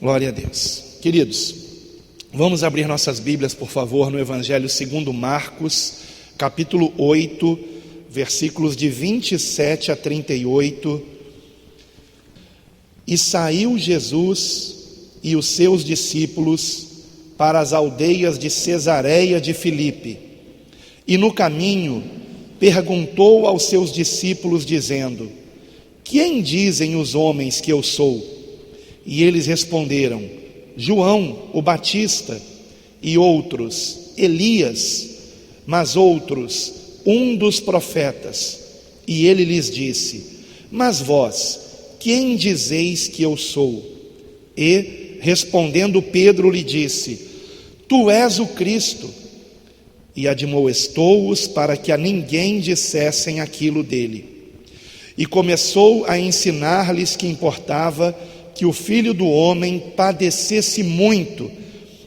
Glória a Deus. Queridos, vamos abrir nossas Bíblias, por favor, no Evangelho segundo Marcos, capítulo 8, versículos de 27 a 38. E saiu Jesus e os seus discípulos para as aldeias de Cesareia de Filipe, e no caminho perguntou aos seus discípulos, dizendo: quem dizem os homens que eu sou? E eles responderam: João, o Batista, e outros, Elias, mas outros, um dos profetas. E ele lhes disse: mas vós, quem dizeis que eu sou? E, respondendo Pedro, lhe disse: tu és o Cristo. E admoestou-os para que a ninguém dissessem aquilo dele. E começou a ensinar-lhes que importava que o Filho do Homem padecesse muito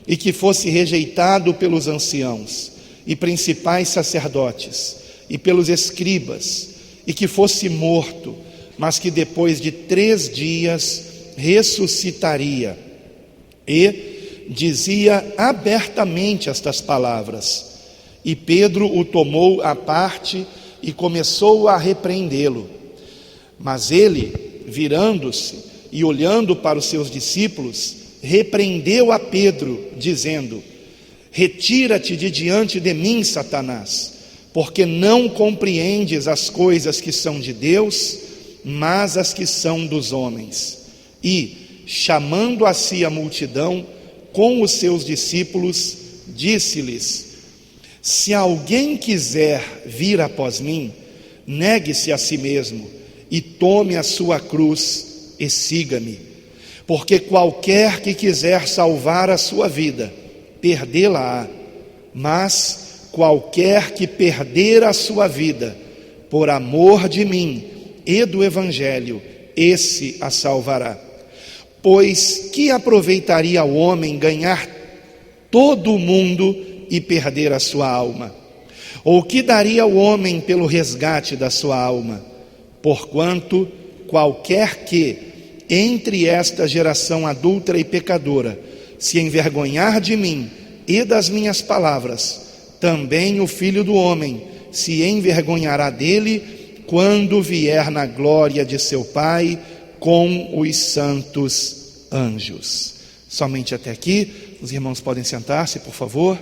e que fosse rejeitado pelos anciãos e principais sacerdotes e pelos escribas, e que fosse morto, mas que depois de 3 dias ressuscitaria. E dizia abertamente estas palavras. E Pedro o tomou à parte e começou a repreendê-lo. Mas ele, virando-se e olhando para os seus discípulos, repreendeu a Pedro, dizendo: retira-te de diante de mim, Satanás, porque não compreendes as coisas que são de Deus, mas as que são dos homens. E, chamando a si a multidão com os seus discípulos, disse-lhes: se alguém quiser vir após mim, negue-se a si mesmo e tome a sua cruz e siga-me. Porque qualquer que quiser salvar a sua vida, perdê-la-á, mas qualquer que perder a sua vida por amor de mim e do Evangelho, esse a salvará. Pois que aproveitaria o homem ganhar todo o mundo e perder a sua alma? Ou que daria o homem pelo resgate da sua alma? Porquanto qualquer que, entre esta geração adúltera e pecadora, se envergonhar de mim e das minhas palavras, também o Filho do Homem se envergonhará dele, quando vier na glória de seu Pai com os santos anjos. Somente até aqui. Os irmãos podem sentar-se, por favor.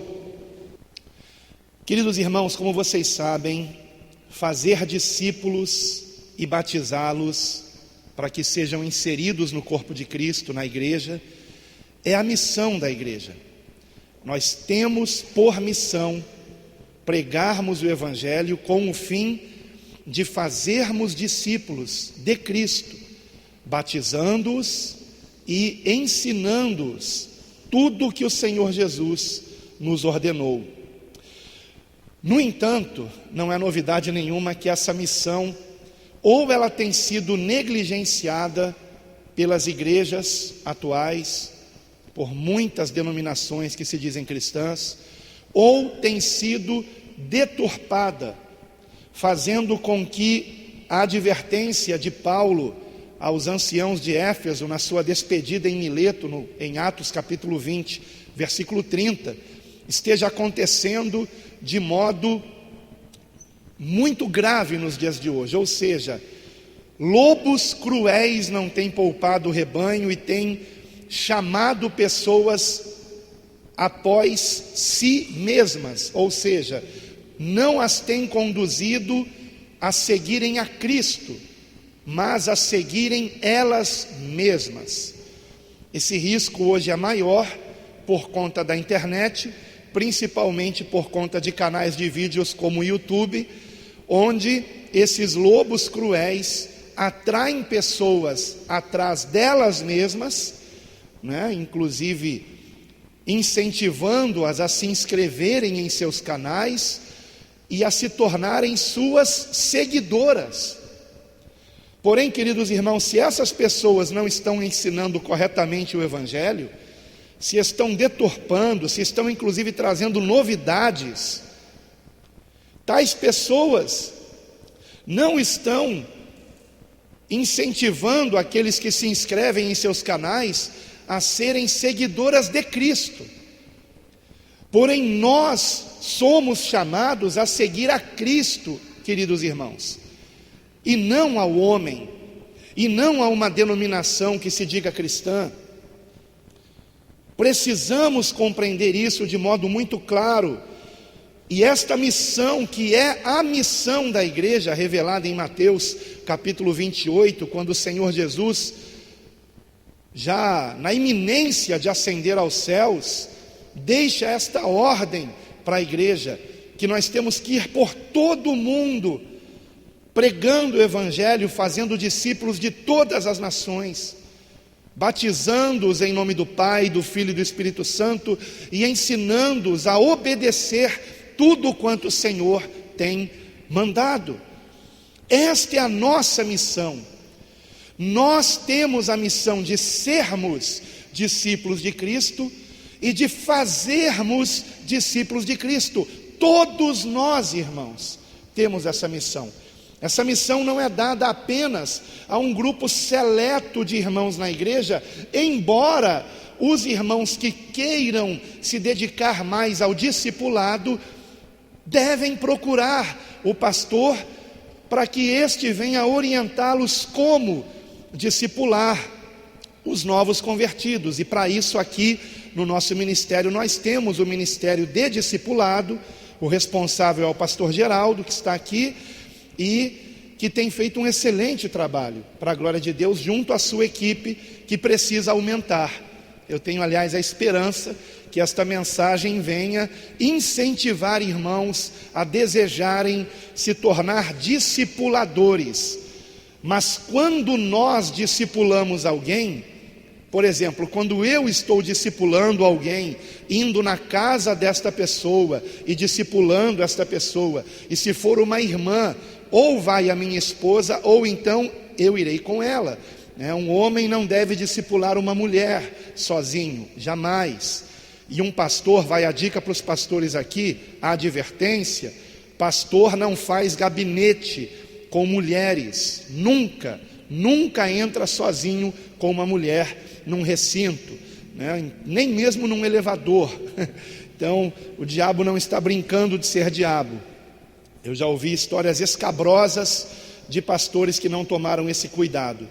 Queridos irmãos, como vocês sabem, fazer discípulos e batizá-los para que sejam inseridos no corpo de Cristo, na igreja, é a missão da igreja. Nós temos por missão pregarmos o Evangelho com o fim de fazermos discípulos de Cristo, batizando-os e ensinando-os tudo o que o Senhor Jesus nos ordenou. No entanto, não é novidade nenhuma que essa missão, ou ela tem sido negligenciada pelas igrejas atuais, por muitas denominações que se dizem cristãs, ou tem sido deturpada, fazendo com que a advertência de Paulo aos anciãos de Éfeso, na sua despedida em Mileto, em Atos capítulo 20, versículo 30, esteja acontecendo de modo muito grave nos dias de hoje. Ou seja, lobos cruéis não têm poupado o rebanho e têm chamado pessoas após si mesmas, ou seja, não as têm conduzido a seguirem a Cristo, mas a seguirem elas mesmas. Esse risco hoje é maior por conta da internet, principalmente por conta de canais de vídeos como o YouTube, onde esses lobos cruéis atraem pessoas atrás delas mesmas, inclusive incentivando-as a se inscreverem em seus canais e a se tornarem suas seguidoras. Porém, queridos irmãos, se essas pessoas não estão ensinando corretamente o Evangelho, se estão deturpando, se estão inclusive trazendo novidades, tais pessoas não estão incentivando aqueles que se inscrevem em seus canais a serem seguidoras de Cristo. Porém, nós somos chamados a seguir a Cristo, queridos irmãos, e não ao homem, e não a uma denominação que se diga cristã. Precisamos compreender isso de modo muito claro. E esta missão, que é a missão da igreja, revelada em Mateus capítulo 28, quando o Senhor Jesus, já na iminência de ascender aos céus, deixa esta ordem para a igreja, que nós temos que ir por todo o mundo, pregando o Evangelho, fazendo discípulos de todas as nações, batizando-os em nome do Pai, do Filho e do Espírito Santo, e ensinando-os a obedecer tudo quanto o Senhor tem mandado. Esta é a nossa missão. Nós temos a missão de sermos discípulos de Cristo e de fazermos discípulos de Cristo. Todos nós, irmãos, temos essa missão. Essa missão não é dada apenas a um grupo seleto de irmãos na igreja, embora os irmãos que queiram se dedicar mais ao discipulado devem procurar o pastor para que este venha orientá-los como discipular os novos convertidos. E para isso aqui no nosso ministério nós temos o ministério de discipulado. O responsável é o pastor Geraldo, que está aqui e que tem feito um excelente trabalho para a glória de Deus junto à sua equipe, que precisa aumentar. Eu tenho, aliás, a esperança que esta mensagem venha incentivar irmãos a desejarem se tornar discipuladores. Mas quando nós discipulamos alguém, por exemplo, quando eu estou discipulando alguém, indo na casa desta pessoa e discipulando esta pessoa, e se for uma irmã, ou vai a minha esposa, ou então eu irei com ela. Um homem não deve discipular uma mulher sozinho, jamais. E um pastor, vai a dica para os pastores aqui, a advertência: pastor não faz gabinete com mulheres, nunca entra sozinho com uma mulher num recinto, nem mesmo num elevador. Então o diabo não está brincando de ser diabo. Eu já ouvi histórias escabrosas de pastores que não tomaram esse cuidado.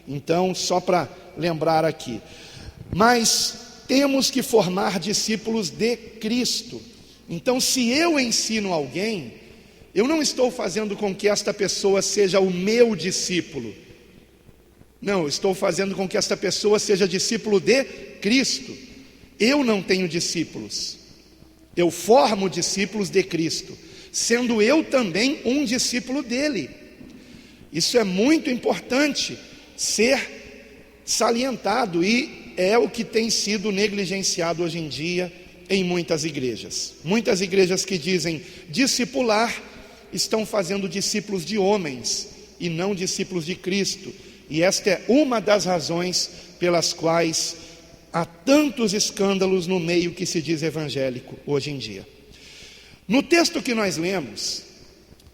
Então, só para lembrar aqui. Mas temos que formar discípulos de Cristo. Então, se eu ensino alguém, eu não estou fazendo com que esta pessoa seja o meu discípulo. Não, eu estou fazendo com que esta pessoa seja discípulo de Cristo. Eu não tenho discípulos. Eu formo discípulos de Cristo, sendo eu também um discípulo dele. Isso é muito importante ser salientado, e é o que tem sido negligenciado hoje em dia em muitas igrejas. Muitas igrejas que dizem discipular estão fazendo discípulos de homens e não discípulos de Cristo. E esta é uma das razões pelas quais há tantos escândalos no meio que se diz evangélico hoje em dia. No texto que nós lemos,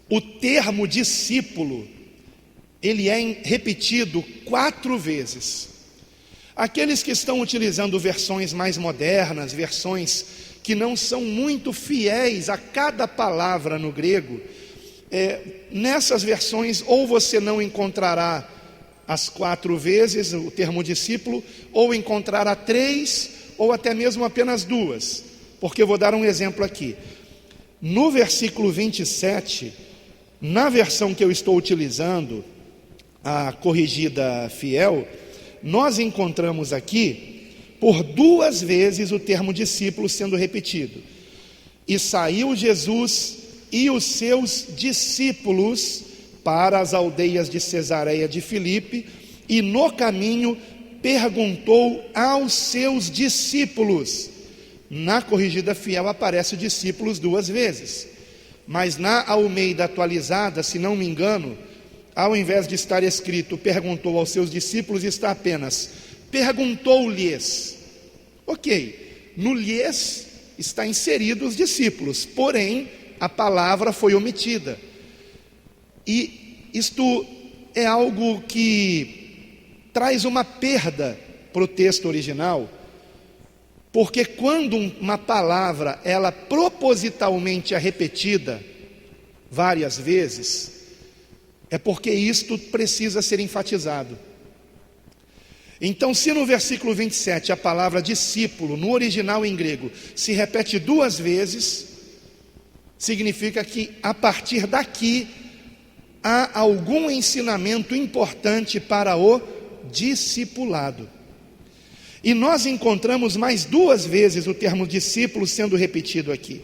o termo discípulo, ele é repetido 4 vezes. Aqueles que estão utilizando versões mais modernas, versões que não são muito fiéis a cada palavra no grego, nessas versões ou você não encontrará as 4 vezes o termo discípulo, ou encontrará 3, ou até mesmo apenas 2, porque eu vou dar um exemplo aqui. No versículo 27, na versão que eu estou utilizando, a corrigida fiel, nós encontramos aqui por 2 vezes o termo discípulo sendo repetido. E saiu Jesus e os seus discípulos para as aldeias de Cesareia de Filipe, e no caminho perguntou aos seus discípulos. Na corrigida fiel aparece discípulos 2 vezes, mas na Almeida atualizada, se não me engano, ao invés de estar escrito perguntou aos seus discípulos, está apenas perguntou-lhes. Ok, no lhes está inserido os discípulos, porém a palavra foi omitida. E isto é algo que traz uma perda para o texto original, porque quando uma palavra, ela propositalmente é repetida várias vezes, é porque isto precisa ser enfatizado. Então, se no versículo 27 a palavra discípulo, no original em grego, se repete 2 vezes, significa que a partir daqui há algum ensinamento importante para o discipulado. E nós encontramos mais 2 vezes o termo discípulo sendo repetido aqui.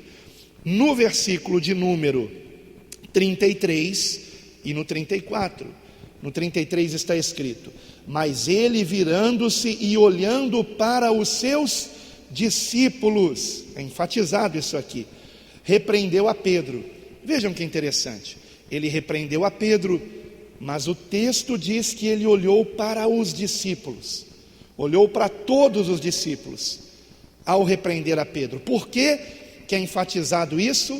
No versículo de número 33 e no 34. No 33 está escrito: mas ele virando-se e olhando para os seus discípulos, é enfatizado isso aqui, repreendeu a Pedro. Vejam que interessante, ele repreendeu a Pedro, mas o texto diz que ele olhou para os discípulos, olhou para todos os discípulos, ao repreender a Pedro. Por que é enfatizado isso?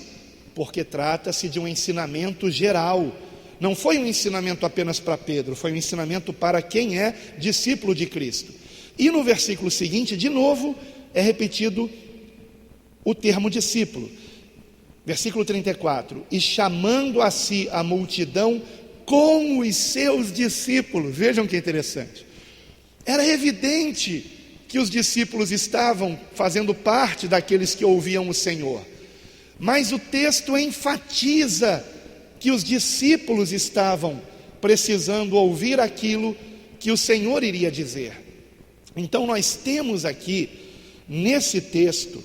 Porque trata-se de um ensinamento geral. Não foi um ensinamento apenas para Pedro, foi um ensinamento para quem é discípulo de Cristo. E no versículo seguinte, de novo, é repetido o termo discípulo. Versículo 34, e chamando a si a multidão com os seus discípulos. Vejam que interessante. Era evidente que os discípulos estavam fazendo parte daqueles que ouviam o Senhor. Mas o texto enfatiza que os discípulos estavam precisando ouvir aquilo que o Senhor iria dizer. Então nós temos aqui, nesse texto,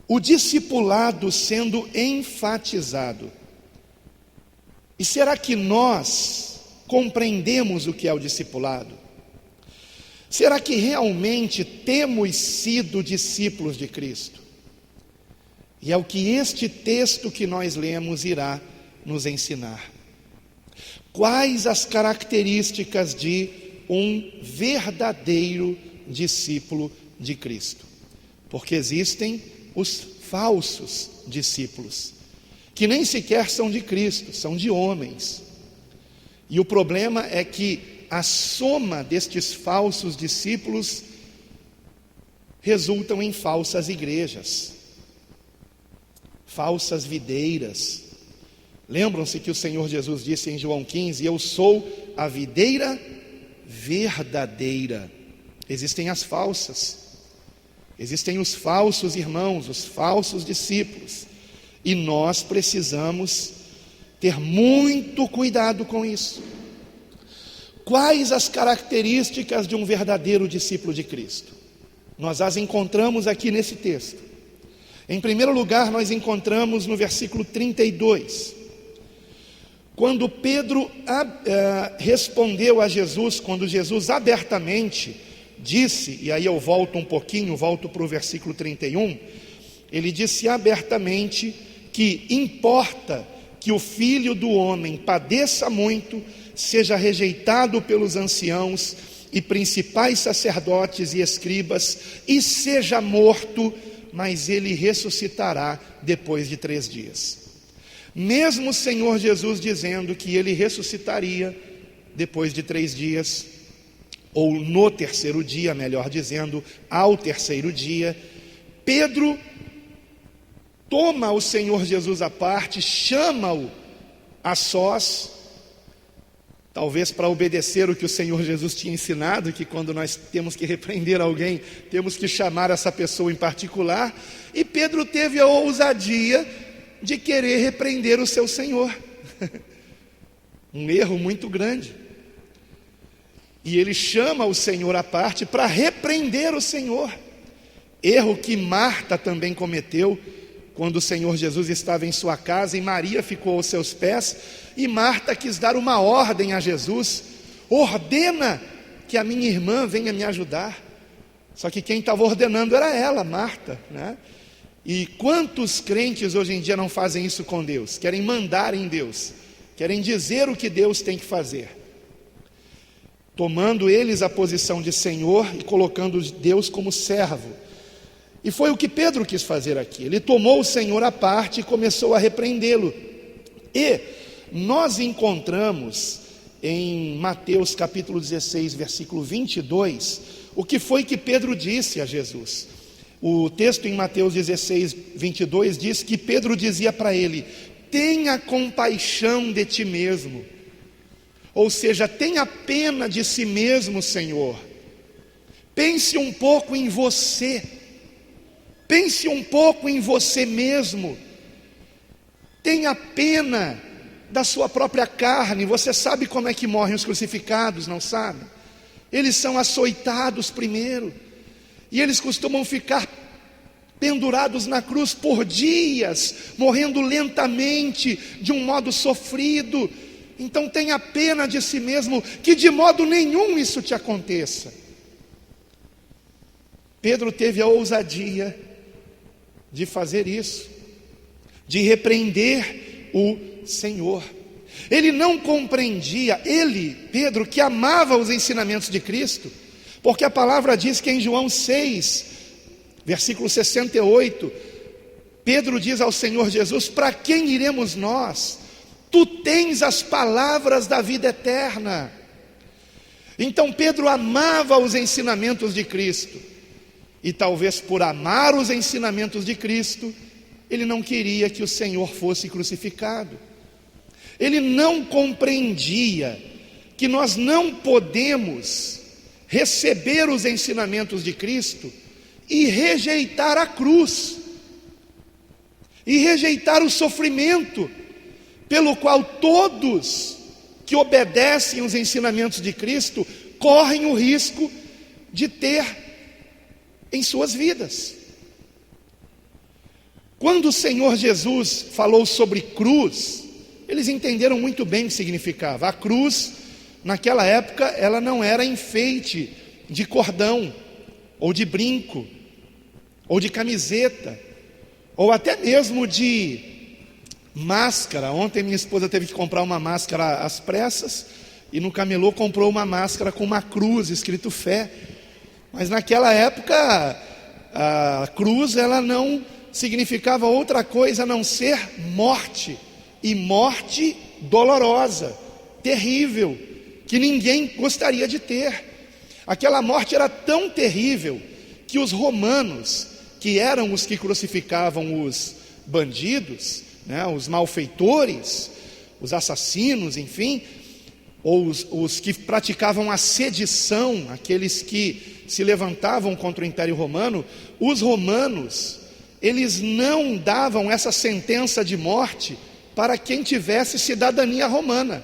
o discipulado sendo enfatizado. E será que nós compreendemos o que é o discipulado? Será que realmente temos sido discípulos de Cristo? E é o que este texto que nós lemos irá nos ensinar. Quais as características de um verdadeiro discípulo de Cristo? Porque existem os falsos discípulos, que nem sequer são de Cristo, são de homens. E o problema é que a soma destes falsos discípulos resultam em falsas igrejas, falsas videiras. Lembram-se que o Senhor Jesus disse em João 15: eu sou a videira verdadeira. Existem as falsas, existem os falsos irmãos, os falsos discípulos, e nós precisamos ter muito cuidado com isso. Quais as características de um verdadeiro discípulo de Cristo? Nós as encontramos aqui nesse texto. Em primeiro lugar, nós encontramos no versículo 32, quando Pedro respondeu a Jesus, quando Jesus abertamente disse, e aí eu volto um pouquinho, volto para o versículo 31, ele disse abertamente que importa que o Filho do Homem padeça muito, seja rejeitado pelos anciãos e principais sacerdotes e escribas, e seja morto, mas ele ressuscitará depois de 3 dias. Mesmo o Senhor Jesus dizendo que ele ressuscitaria depois de 3 dias, ou no 3º dia, melhor dizendo, ao 3º dia, Pedro toma o Senhor Jesus à parte, chama-o a sós, talvez para obedecer o que o Senhor Jesus tinha ensinado, que quando nós temos que repreender alguém, temos que chamar essa pessoa em particular, e Pedro teve a ousadia de querer repreender o seu Senhor. Um erro muito grande. E ele chama o Senhor à parte para repreender o Senhor. Erro que Marta também cometeu, quando o Senhor Jesus estava em sua casa e Maria ficou aos seus pés, e Marta quis dar uma ordem a Jesus: ordena que a minha irmã venha me ajudar. Só que quem estava ordenando era ela, Marta, né? E quantos crentes hoje em dia não fazem isso com Deus? Querem mandar em Deus, querem dizer o que Deus tem que fazer, tomando eles a posição de Senhor e colocando Deus como servo. E foi o que Pedro quis fazer aqui. Ele tomou o Senhor à parte e começou a repreendê-lo. E nós encontramos em Mateus capítulo 16, versículo 22, o que foi que Pedro disse a Jesus. O texto em Mateus 16, 22 diz que Pedro dizia para ele: tenha compaixão de ti mesmo, ou seja, tenha pena de si mesmo, Senhor. Pense um pouco em você, pense um pouco em você mesmo, tenha pena da sua própria carne. Você sabe como é que morrem os crucificados, não sabe? Eles são açoitados primeiro, e eles costumam ficar pendurados na cruz por dias, morrendo lentamente, de um modo sofrido. Então tenha pena de si mesmo, que de modo nenhum isso te aconteça. Pedro teve a ousadia de fazer isso, de repreender o Senhor. Ele não compreendia, Pedro, que amava os ensinamentos de Cristo, porque a palavra diz que em João 6, versículo 68, Pedro diz ao Senhor Jesus: para quem iremos nós? Tu tens as palavras da vida eterna. Então Pedro amava os ensinamentos de Cristo, e talvez por amar os ensinamentos de Cristo, ele não queria que o Senhor fosse crucificado. Ele não compreendia que nós não podemos receber os ensinamentos de Cristo e rejeitar a cruz, e rejeitar o sofrimento, pelo qual todos que obedecem os ensinamentos de Cristo correm o risco de ter em suas vidas. Quando o Senhor Jesus falou sobre cruz, eles entenderam muito bem o que significava. A cruz, naquela época, ela não era enfeite de cordão, ou de brinco, ou de camiseta, ou até mesmo de máscara. Ontem minha esposa teve que comprar uma máscara às pressas, e no camelô comprou uma máscara com uma cruz escrito fé. Mas naquela época a cruz, ela não significava outra coisa a não ser morte, e morte dolorosa, terrível, que ninguém gostaria de ter. Aquela morte era tão terrível que os romanos, que eram os que crucificavam os bandidos, os malfeitores, os assassinos, enfim, ou os que praticavam a sedição, aqueles que se levantavam contra o Império Romano, os romanos, eles não davam essa sentença de morte para quem tivesse cidadania romana.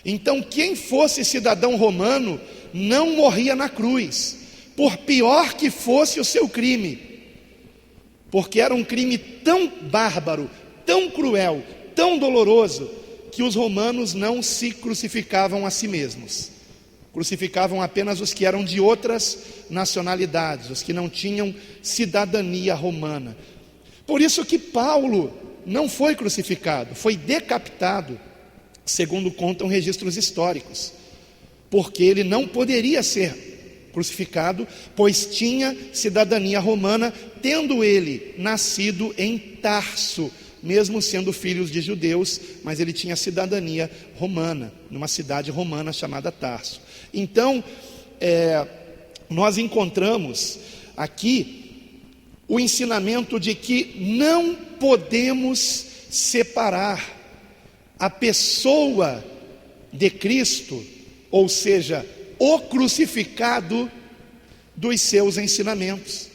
Então quem fosse cidadão romano não morria na cruz, por pior que fosse o seu crime, porque era um crime tão bárbaro, tão cruel, tão doloroso, que os romanos não se crucificavam a si mesmos. Crucificavam apenas os que eram de outras nacionalidades, os que não tinham cidadania romana. Por isso que Paulo não foi crucificado, foi decapitado, segundo contam registros históricos, porque ele não poderia ser crucificado, pois tinha cidadania romana, tendo ele nascido em Tarso, mesmo sendo filho de judeus, mas ele tinha cidadania romana, numa cidade romana chamada Tarso. Então, nós encontramos aqui o ensinamento de que não podemos separar a pessoa de Cristo, ou seja, o crucificado, dos seus ensinamentos.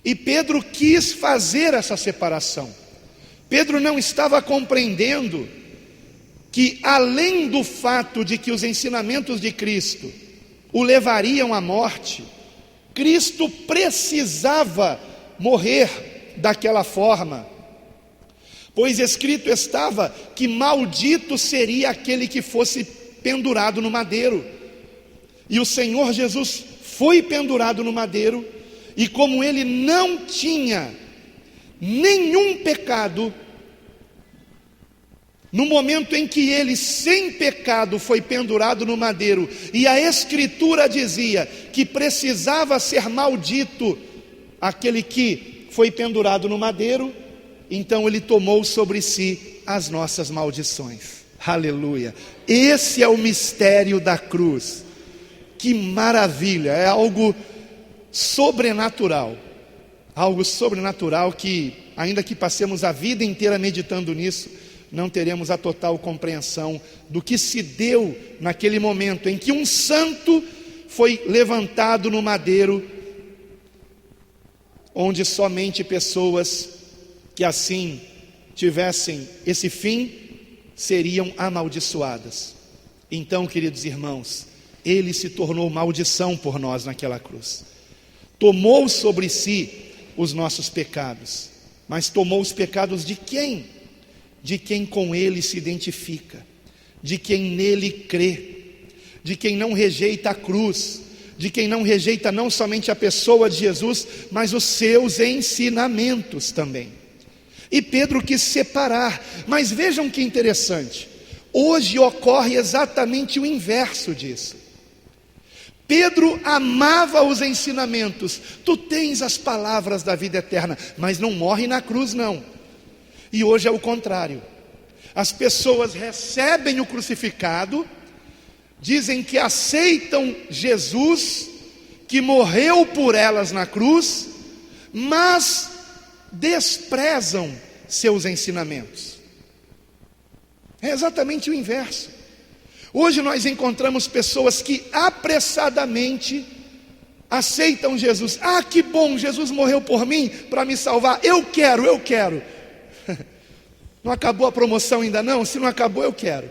E Pedro quis fazer essa separação. Pedro não estava compreendendo que, além do fato de que os ensinamentos de Cristo o levariam à morte, Cristo precisava morrer daquela forma, pois escrito estava que maldito seria aquele que fosse pendurado no madeiro. E o Senhor Jesus foi pendurado no madeiro, e como ele não tinha nenhum pecado, no momento em que ele, sem pecado, foi pendurado no madeiro, e a Escritura dizia que precisava ser maldito aquele que foi pendurado no madeiro, então ele tomou sobre si as nossas maldições. Aleluia. Esse é o mistério da cruz. Que maravilha, é algo sobrenatural. Algo sobrenatural que, ainda que passemos a vida inteira meditando nisso, não teremos a total compreensão do que se deu naquele momento em que um santo foi levantado no madeiro, onde somente pessoas que assim tivessem esse fim seriam amaldiçoadas. Então, queridos irmãos, ele se tornou maldição por nós naquela cruz. Tomou sobre si os nossos pecados, mas tomou os pecados de quem? De quem com ele se identifica, de quem nele crê, de quem não rejeita a cruz, de quem não rejeita não somente a pessoa de Jesus, mas os seus ensinamentos também. E Pedro quis separar, mas vejam que interessante, hoje ocorre exatamente o inverso disso. Pedro amava os ensinamentos, tu tens as palavras da vida eterna, mas não morre na cruz não. E hoje é o contrário, as pessoas recebem o crucificado, dizem que aceitam Jesus, que morreu por elas na cruz, mas desprezam seus ensinamentos. É exatamente o inverso. Hoje nós encontramos pessoas que apressadamente aceitam Jesus. Ah, que bom, Jesus morreu por mim para me salvar. Eu quero. Não acabou a promoção ainda não? Se não acabou, eu quero.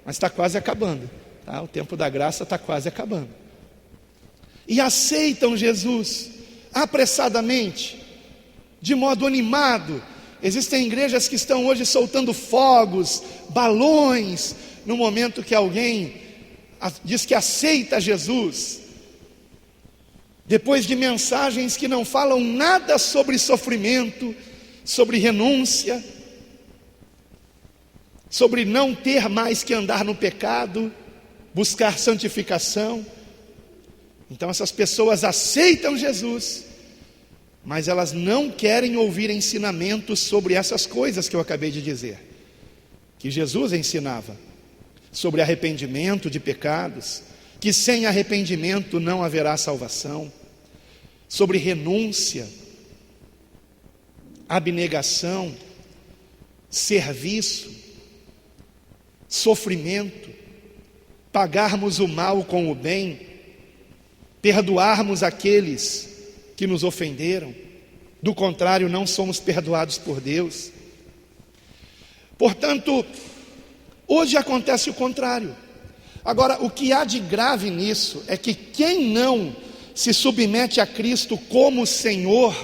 Mas está quase acabando, tá? O tempo da graça está quase acabando. E aceitam Jesus apressadamente, de modo animado. Existem igrejas que estão hoje soltando fogos, balões, no momento que alguém diz que aceita Jesus, depois de mensagens que não falam nada sobre sofrimento, sobre renúncia, sobre não ter mais que andar no pecado, buscar santificação. Então essas pessoas aceitam Jesus, mas elas não querem ouvir ensinamentos sobre essas coisas que eu acabei de dizer, que Jesus ensinava, sobre arrependimento de pecados, que sem arrependimento não haverá salvação, sobre renúncia, abnegação, serviço, sofrimento, pagarmos o mal com o bem, perdoarmos aqueles que nos ofenderam, do contrário não somos perdoados por Deus. Portanto, hoje acontece o contrário. Agora, o que há de grave nisso é que quem não se submete a Cristo como Senhor,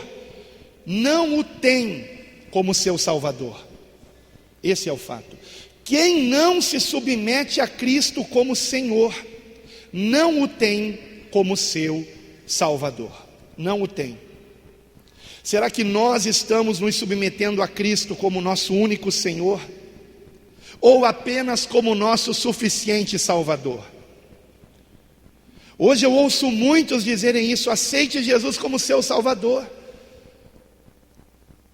não o tem como seu Salvador. Esse é o fato. Quem não se submete a Cristo como Senhor, não o tem como seu Salvador. Não o tem. Será que nós estamos nos submetendo a Cristo como nosso único Senhor? Ou apenas como nosso suficiente Salvador? Hoje eu ouço muitos dizerem isso: aceite Jesus como seu Salvador,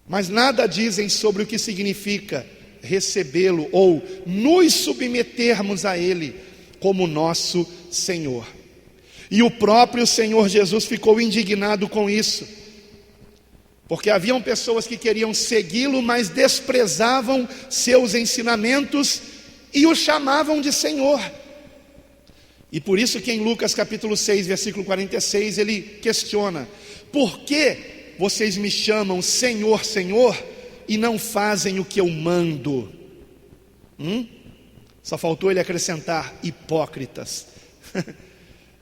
mas nada dizem sobre o que significa recebê-lo ou nos submetermos a Ele como nosso Senhor. E o próprio Senhor Jesus ficou indignado com isso, porque haviam pessoas que queriam segui-lo, mas desprezavam seus ensinamentos e o chamavam de Senhor. E por isso que em Lucas capítulo 6, versículo 46, ele questiona: por que vocês me chamam Senhor, Senhor, e não fazem o que eu mando? Só faltou ele acrescentar: hipócritas.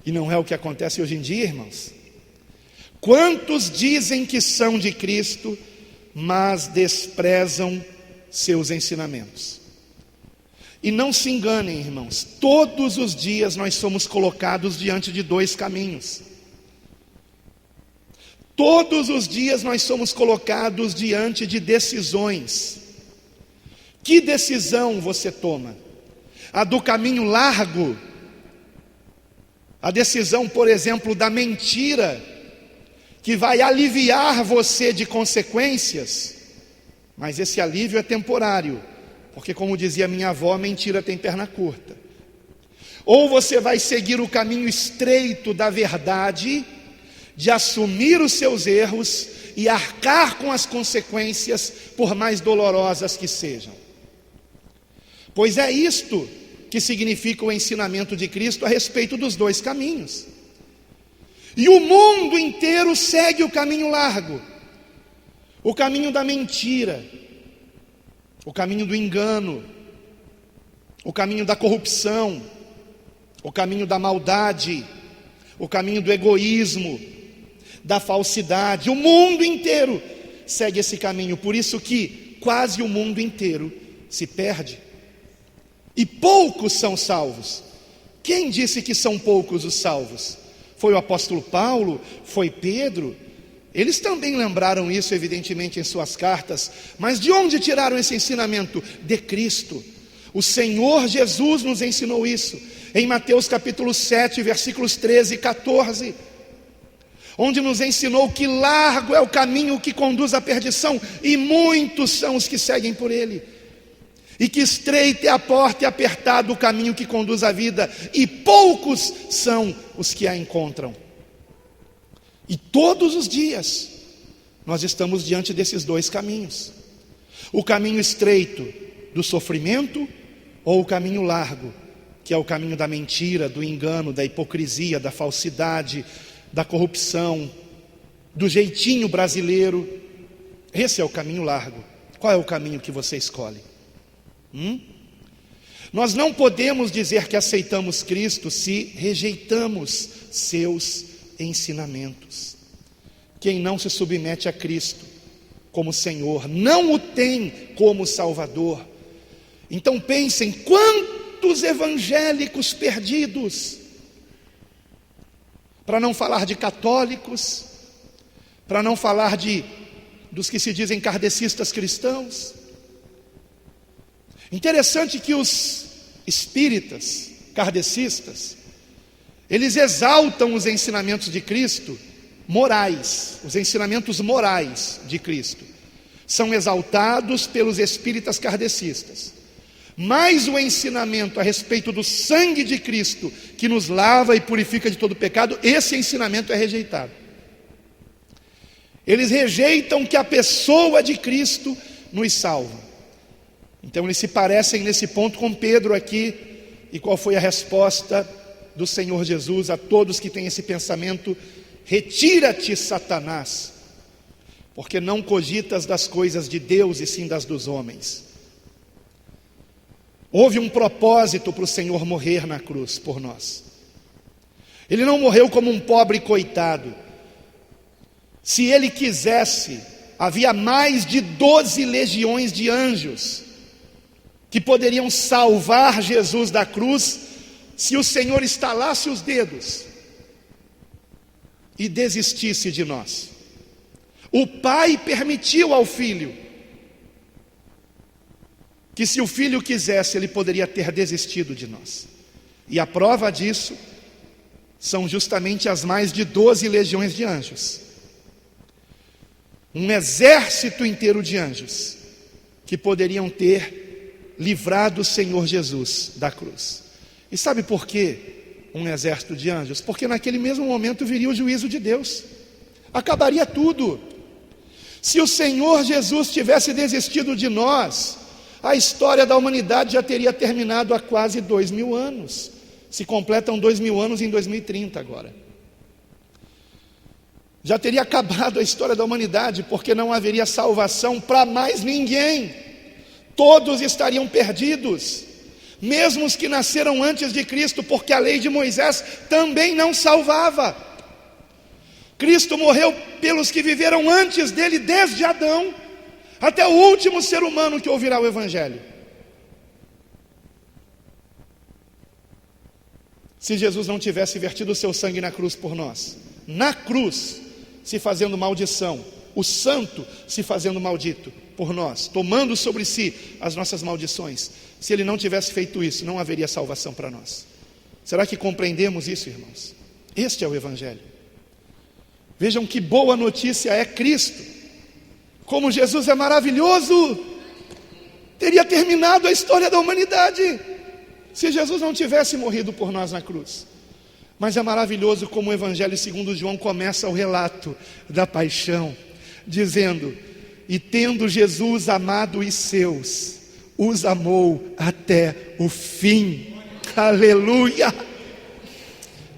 E não é o que acontece hoje em dia, irmãos. Quantos dizem que são de Cristo, mas desprezam seus ensinamentos? E não se enganem, irmãos, todos os dias nós somos colocados diante de dois caminhos. Todos os dias nós somos colocados diante de decisões. Que decisão você toma? A do caminho largo? A decisão, por exemplo, da mentira, que vai aliviar você de consequências, mas esse alívio é temporário, porque, como dizia minha avó, mentira tem perna curta. Ou você vai seguir o caminho estreito da verdade, de assumir os seus erros e arcar com as consequências, por mais dolorosas que sejam. Pois é isto que significa o ensinamento de Cristo a respeito dos dois caminhos. E o mundo inteiro segue o caminho largo, o caminho da mentira, o caminho do engano, o caminho da corrupção, o caminho da maldade, o caminho do egoísmo, da falsidade. O mundo inteiro segue esse caminho, por isso que quase o mundo inteiro se perde. E poucos são salvos. Quem disse que são poucos os salvos? Foi o apóstolo Paulo? Foi Pedro? Eles também lembraram isso, evidentemente, em suas cartas. Mas de onde tiraram esse ensinamento? De Cristo. O Senhor Jesus nos ensinou isso, em Mateus capítulo 7, versículos 13 e 14, onde nos ensinou que largo é o caminho que conduz à perdição, e muitos são os que seguem por ele, e que estreita é a porta e apertado o caminho que conduz à vida, e poucos são os que a encontram. E todos os dias nós estamos diante desses dois caminhos: o caminho estreito do sofrimento, ou o caminho largo, que é o caminho da mentira, do engano, da hipocrisia, da falsidade, da corrupção, do jeitinho brasileiro. Esse é o caminho largo. Qual é o caminho que você escolhe? Nós não podemos dizer que aceitamos Cristo se rejeitamos seus ensinamentos. Quem não se submete a Cristo como Senhor, não o tem como Salvador. Então pensem, quantos evangélicos perdidos, para não falar de católicos, para não falar dos que se dizem kardecistas cristãos. Interessante que os espíritas, kardecistas, eles exaltam os ensinamentos de Cristo morais, os ensinamentos morais de Cristo são exaltados pelos espíritas kardecistas. Mas o ensinamento a respeito do sangue de Cristo, que nos lava e purifica de todo pecado, esse ensinamento é rejeitado. Eles rejeitam que a pessoa de Cristo nos salva. Então eles se parecem nesse ponto com Pedro aqui. E qual foi a resposta do Senhor Jesus a todos que têm esse pensamento? Retira-te, Satanás, porque não cogitas das coisas de Deus e sim das dos homens. Houve um propósito para o Senhor morrer na cruz por nós. Ele não morreu como um pobre coitado. Se ele quisesse, havia mais de 12 legiões de anjos que poderiam salvar Jesus da cruz, se o Senhor estalasse os dedos e desistisse de nós. O Pai permitiu ao Filho que, se o Filho quisesse, ele poderia ter desistido de nós. E a prova disso são justamente as mais de 12 legiões de anjos. Um exército inteiro de anjos que poderiam ter livrado o Senhor Jesus da cruz. E sabe por quê um exército de anjos? Porque naquele mesmo momento viria o juízo de Deus. Acabaria tudo. Se o Senhor Jesus tivesse desistido de nós, a história da humanidade já teria terminado há quase 2000 anos. Se completam 2000 anos em 2030 agora. Já teria acabado a história da humanidade, porque não haveria salvação para mais ninguém. Todos estariam perdidos, mesmo os que nasceram antes de Cristo, porque a lei de Moisés também não salvava. Cristo morreu pelos que viveram antes dele, desde Adão até o último ser humano que ouvirá o Evangelho. Se Jesus não tivesse vertido o seu sangue na cruz por nós, na cruz, se fazendo maldição, o santo se fazendo maldito por nós, tomando sobre si as nossas maldições, se ele não tivesse feito isso, não haveria salvação para nós. Será que compreendemos isso, irmãos? Este é o Evangelho. Vejam que boa notícia é Cristo. Como Jesus é maravilhoso! teria terminado a história da humanidade, se Jesus não tivesse morrido por nós na cruz. Mas é maravilhoso como o Evangelho segundo João começa o relato da paixão, dizendo: e tendo Jesus amado os seus, os amou até o fim. Aleluia!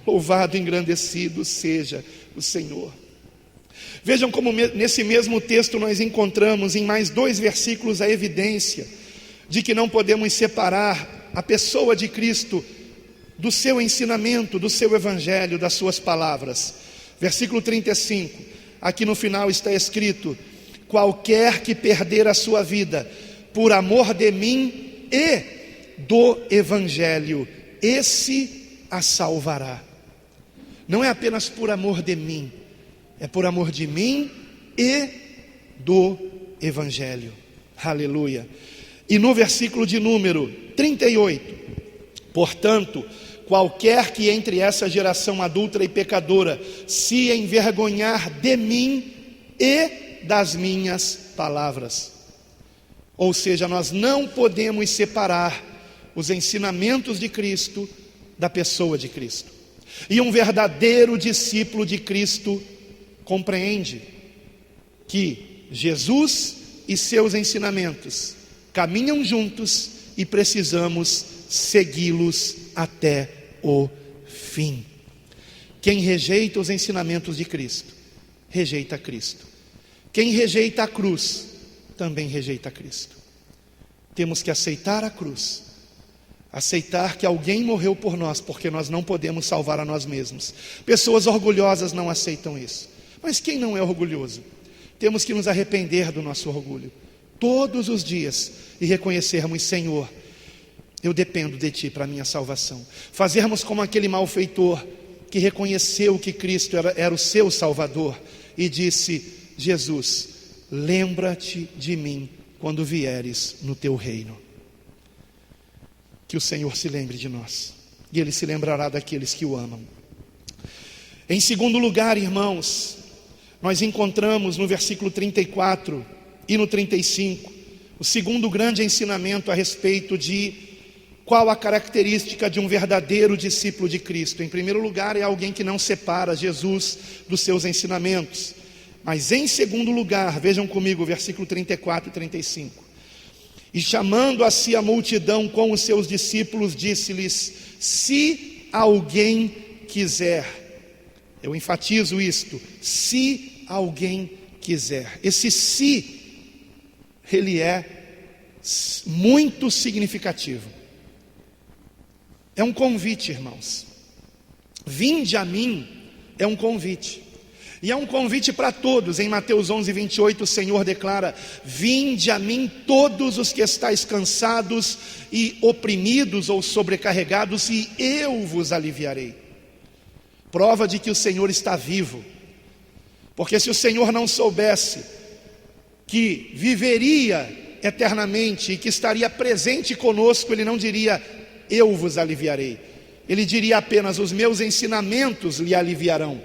Louvado e engrandecido seja o Senhor. Vejam como nesse mesmo texto nós encontramos em mais 2 versículos a evidência de que não podemos separar a pessoa de Cristo do seu ensinamento, do seu evangelho, das suas palavras. Versículo 35, aqui no final está escrito: qualquer que perder a sua vida por amor de mim e do evangelho, esse a salvará. Não é apenas por amor de mim, é por amor de mim e do evangelho. Aleluia. E no versículo de número 38, portanto, qualquer que entre essa geração adúltera e pecadora se envergonhar de mim e das minhas palavras. Ou seja, nós não podemos separar os ensinamentos de Cristo da pessoa de Cristo. E um verdadeiro discípulo de Cristo compreende que Jesus e seus ensinamentos caminham juntos e precisamos segui-los até o fim. Quem rejeita os ensinamentos de Cristo, rejeita Cristo. Quem rejeita a cruz, também rejeita Cristo. Temos que aceitar a cruz, aceitar que alguém morreu por nós, porque nós não podemos salvar a nós mesmos. Pessoas orgulhosas não aceitam isso. Mas quem não é orgulhoso? Temos que nos arrepender do nosso orgulho todos os dias e reconhecermos: Senhor, eu dependo de Ti para a minha salvação. Fazermos como aquele malfeitor que reconheceu que Cristo era o seu Salvador e disse: Jesus, lembra-te de mim quando vieres no Teu reino. Que o Senhor se lembre de nós, e Ele se lembrará daqueles que o amam. Em segundo lugar, irmãos, nós encontramos no versículo 34 e no 35 o segundo grande ensinamento a respeito de qual a característica de um verdadeiro discípulo de Cristo. Em primeiro lugar, é alguém que não separa Jesus dos seus ensinamentos. Mas em segundo lugar, vejam comigo o versículo 34 e 35. E chamando a si a multidão com os seus discípulos, disse-lhes: se alguém quiser, eu enfatizo isto, se alguém quiser. Esse se, ele é muito significativo. É um convite, irmãos. Vinde a mim é um convite. E é um convite para todos. Em Mateus 11:28 o Senhor declara: vinde a mim todos os que estáis cansados e oprimidos ou sobrecarregados, e eu vos aliviarei. Prova de que o Senhor está vivo. Porque se o Senhor não soubesse que viveria eternamente e que estaria presente conosco, Ele não diria: eu vos aliviarei. Ele diria apenas: os meus ensinamentos lhe aliviarão.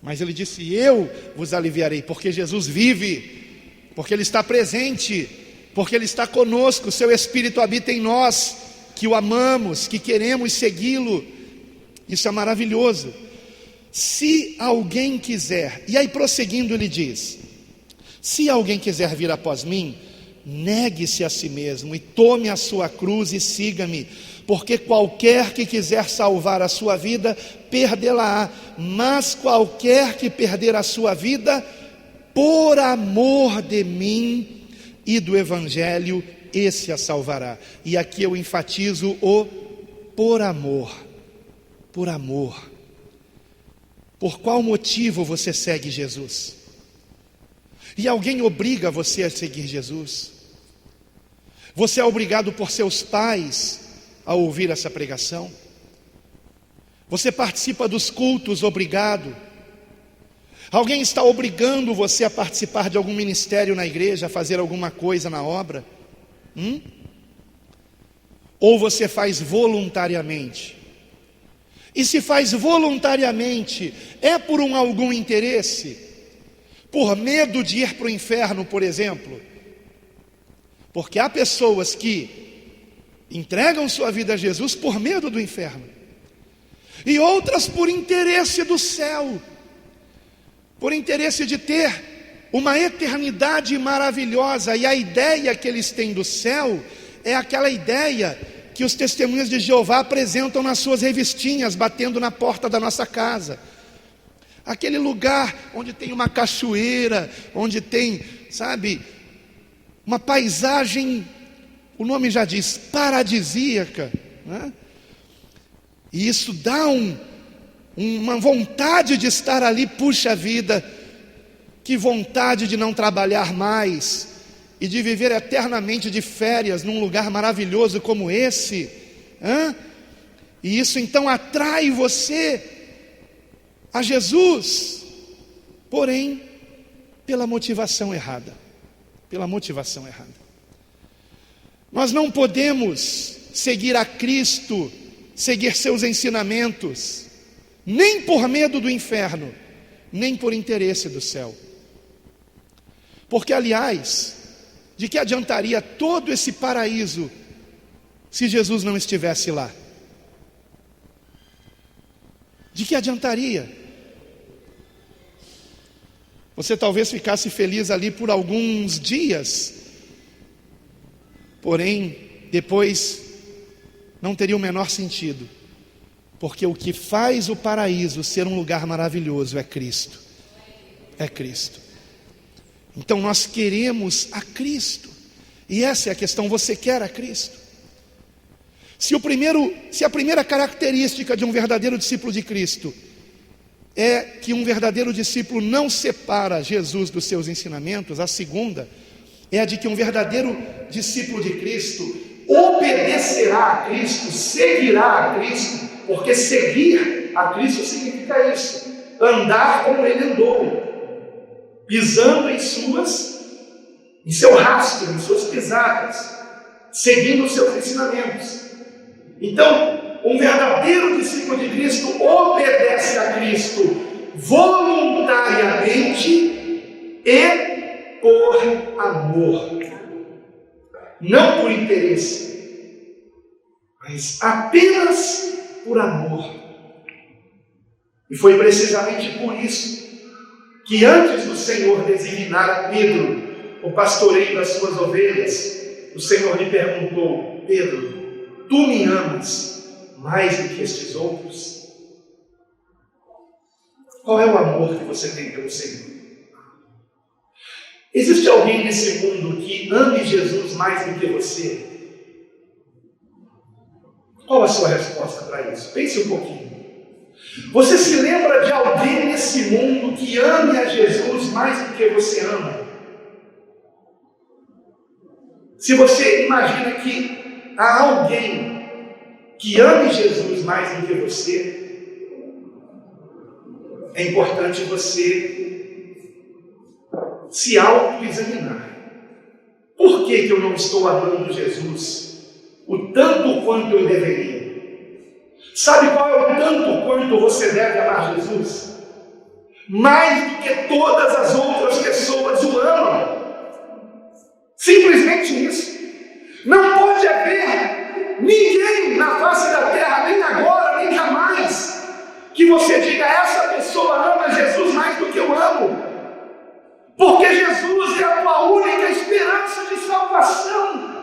Mas Ele disse: eu vos aliviarei, porque Jesus vive, porque Ele está presente, porque Ele está conosco, o seu Espírito habita em nós, que o amamos, que queremos segui-lo. Isso é maravilhoso. Se alguém quiser, e aí prosseguindo ele diz: se alguém quiser vir após mim, negue-se a si mesmo e tome a sua cruz e siga-me. Porque qualquer que quiser salvar a sua vida, perdê-la-á. Mas qualquer que perder a sua vida, por amor de mim e do Evangelho, esse a salvará. E aqui eu enfatizo o por amor. Por amor. Por qual motivo você segue Jesus? E alguém obriga você a seguir Jesus? Você é obrigado por seus pais a ouvir essa pregação? Você participa dos cultos obrigado? Alguém está obrigando você a participar de algum ministério na igreja, a fazer alguma coisa na obra? Ou você faz voluntariamente? E se faz voluntariamente, é por algum interesse? Por medo de ir para o inferno, por exemplo? Porque há pessoas que entregam sua vida a Jesus por medo do inferno, e outras por interesse do céu, por interesse de ter uma eternidade maravilhosa. E a ideia que eles têm do céu é aquela ideia que os testemunhas de Jeová apresentam nas suas revistinhas, batendo na porta da nossa casa. Aquele lugar onde tem uma cachoeira, onde tem, sabe, uma paisagem, o nome já diz, paradisíaca, né? E isso dá uma vontade de estar ali. Puxa vida, que vontade de não trabalhar mais e de viver eternamente de férias num lugar maravilhoso como esse, hein? E isso então atrai você a Jesus, porém pela motivação errada. Pela motivação errada. Nós não podemos seguir a Cristo, seguir seus ensinamentos, nem por medo do inferno, nem por interesse do céu. Porque, aliás, de que adiantaria todo esse paraíso se Jesus não estivesse lá? De que adiantaria? Você talvez ficasse feliz ali por alguns dias, porém, depois não teria o menor sentido, porque o que faz o paraíso ser um lugar maravilhoso é Cristo. É Cristo. Então nós queremos a Cristo, e essa é a questão: você quer a Cristo? Se a primeira característica de um verdadeiro discípulo de Cristo é que um verdadeiro discípulo não separa Jesus dos seus ensinamentos, a segunda é a de que um verdadeiro discípulo de Cristo obedecerá a Cristo, seguirá a Cristo, porque seguir a Cristo significa isso: andar como Ele andou, pisando em seu rastro, em suas pisadas, seguindo os seus ensinamentos. Então, um verdadeiro discípulo de Cristo obedece a Cristo voluntariamente e por amor, não por interesse, mas apenas por amor. E foi precisamente por isso que, antes do Senhor designar a Pedro o pastoreio das suas ovelhas, o Senhor lhe perguntou: Pedro, tu me amas mais do que estes outros? Qual é o amor que você tem pelo Senhor? Existe alguém nesse mundo que ame Jesus mais do que você? Qual a sua resposta para isso? Pense um pouquinho. Você se lembra de alguém nesse mundo que ame a Jesus mais do que você ama? Se você imagina que há alguém que ame Jesus mais do que você, é importante você se autoexaminar. Por que eu não estou amando Jesus o tanto quanto eu deveria? Sabe qual é o tanto quanto você deve amar Jesus? Mais do que todas as outras pessoas o amam. Simplesmente isso. Não pode haver ninguém na face da terra, nem agora, nem jamais, que você diga: essa pessoa ama Jesus mais do que eu amo. Porque Jesus é a tua única esperança de salvação.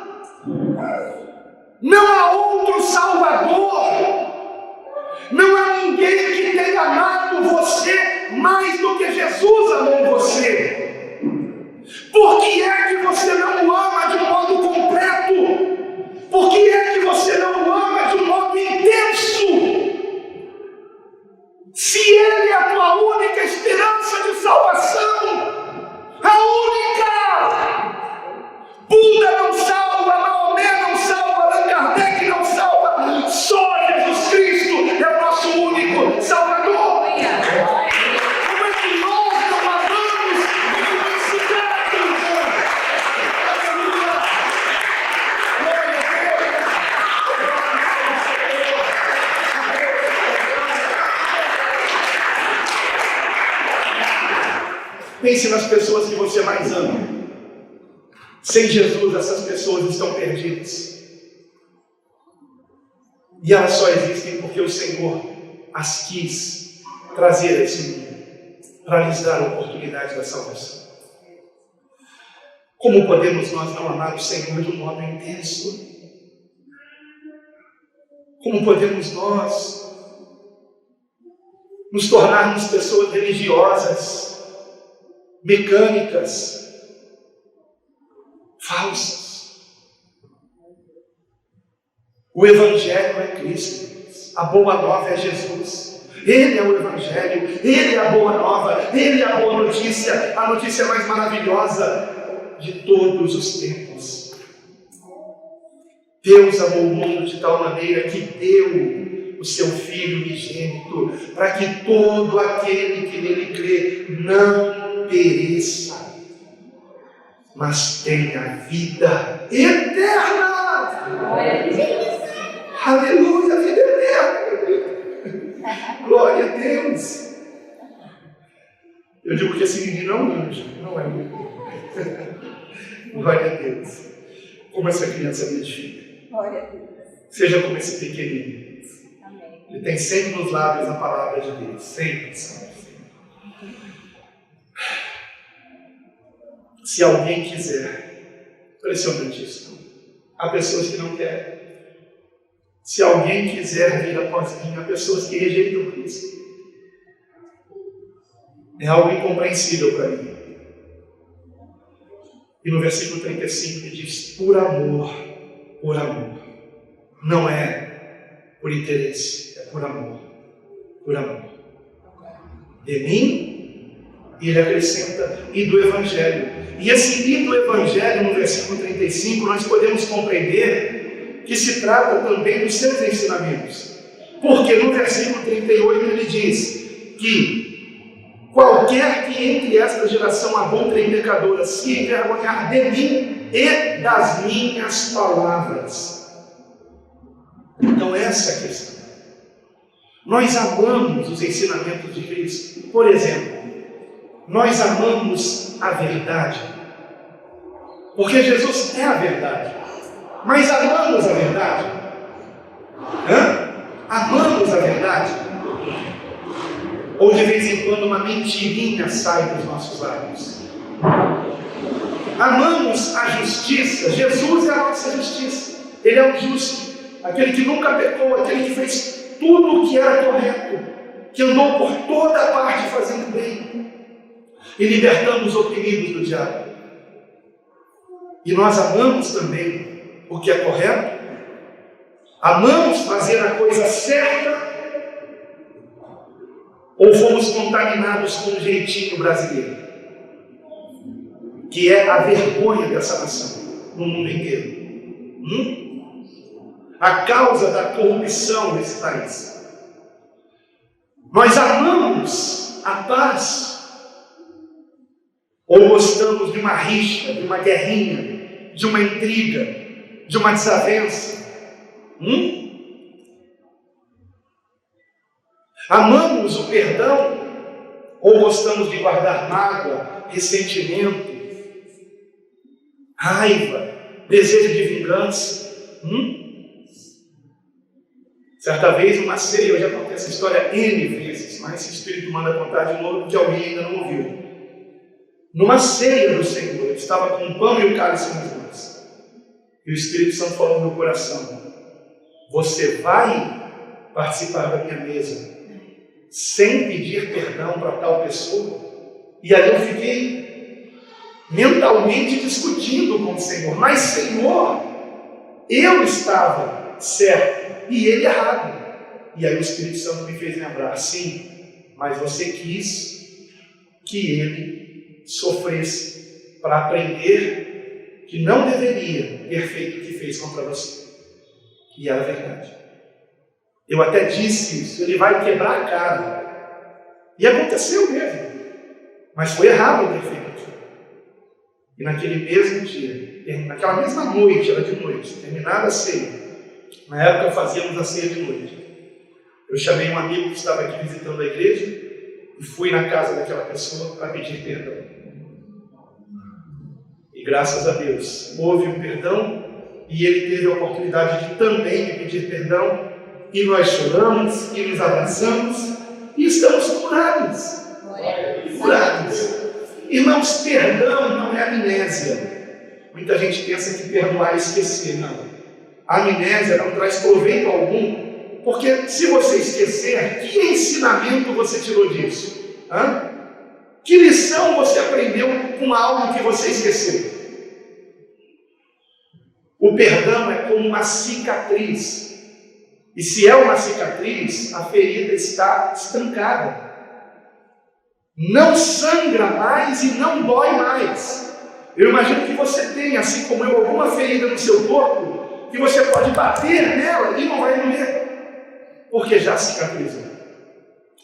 Não há outro Salvador. Não há ninguém que tenha amado você mais do que Jesus amou você. Por que é que você não o ama de modo completo? Por que é que você não o ama de modo intenso? Se Ele é a tua única esperança de salvação, a única! Buda não salva, Maomé não salva, Allan Kardec não salva, só Jesus Cristo é o nosso único Salvador. Como é que nós não amamos esse gato? Pense nas pessoas que você mais ama. Sem Jesus, essas pessoas estão perdidas. E elas só existem porque o Senhor as quis trazer a esse mundo, para lhes dar a oportunidade da salvação. Como podemos nós não amar o Senhor de um modo intenso? Como podemos nós nos tornarmos pessoas religiosas, mecânicas, falsas? O Evangelho é Cristo, a boa nova é Jesus. Ele é o Evangelho, Ele é a boa nova, Ele é a boa notícia, a notícia mais maravilhosa de todos os tempos. Deus amou o mundo de tal maneira que deu o seu Filho unigênito, para que todo aquele que nele crê não pereça, mas tenha vida eterna. Aleluia, vida eterna. Glória a Deus. Eu digo que esse menino é um anjo, não é um menino. Glória a Deus. Como essa criança me edifica. Glória a Deus. Seja como esse pequenino. Amém. Ele tem sempre nos lábios a palavra de Deus. Sempre, sempre. Se alguém quiser, impressionante isso. Há pessoas que não querem. Se alguém quiser vir após mim, há pessoas que rejeitam Cristo. É algo incompreensível para mim. E no versículo 35 ele diz: por amor, por amor. Não é por interesse, é por amor. Por amor. De mim, e ele acrescenta, e do Evangelho. E esse e do Evangelho, no versículo 35, nós podemos compreender que se trata também dos seus ensinamentos. Porque no versículo 38 ele diz que qualquer que entre esta geração adulta e pecadora se envergonhar de mim e das minhas palavras. Então essa é a questão. Nós amamos os ensinamentos de Cristo. Por exemplo, nós amamos a verdade, porque Jesus é a verdade. Mas amamos a verdade? Amamos a verdade? Ou de vez em quando uma mentirinha sai dos nossos lábios? Amamos a justiça. Jesus é a nossa justiça. Ele é o justo, aquele que nunca pecou, aquele que fez tudo o que era correto, que andou por toda parte fazendo bem e libertando os oprimidos do diabo. E nós amamos também o que é correto, amamos fazer a coisa certa, ou fomos contaminados com um jeitinho brasileiro, que é a vergonha dessa nação no mundo inteiro. A causa da corrupção desse país. Nós amamos a paz, ou gostamos de uma rixa, de uma guerrinha, de uma intriga, de uma desavença? Amamos o perdão, ou gostamos de guardar mágoa, ressentimento, raiva, desejo de vingança? Certa vez, numa ceia, eu já contei essa história N vezes, mas esse Espírito manda contar de novo, porque alguém ainda não ouviu. Numa ceia do Senhor, eu estava com o pão e o cálice nas mãos, e o Espírito Santo falou no meu coração: você vai participar da minha mesa sem pedir perdão para tal pessoa? E aí eu fiquei mentalmente discutindo com o Senhor: mas Senhor, eu estava certo e ele errado. E aí o Espírito Santo me fez lembrar: sim, mas você quis que ele sofresse para aprender que não deveria ter feito o que fez contra você. E era verdade. Eu até disse isso: ele vai quebrar a cara. E aconteceu mesmo. Mas foi errado eu ter feito aquilo. E naquele mesmo dia, naquela mesma noite, era de noite, terminada a ceia, na época fazíamos a ceia de noite, eu chamei um amigo que estava aqui visitando a igreja e fui na casa daquela pessoa para pedir perdão. E graças a Deus, houve um perdão e ele teve a oportunidade de também me pedir perdão. E nós choramos e nos abraçamos e estamos curados. Curados. Irmãos, perdão não é amnésia. Muita gente pensa que perdoar é esquecer. Não. A amnésia não traz proveito algum. Porque se você esquecer, que ensinamento você tirou disso? Hã? Que lição você aprendeu com algo que você esqueceu? O perdão é como uma cicatriz. E se é uma cicatriz, a ferida está estancada. Não sangra mais e não dói mais. Eu imagino que você tem, assim como eu, alguma ferida no seu corpo, que você pode bater nela e não vai doer, porque já cicatrizou.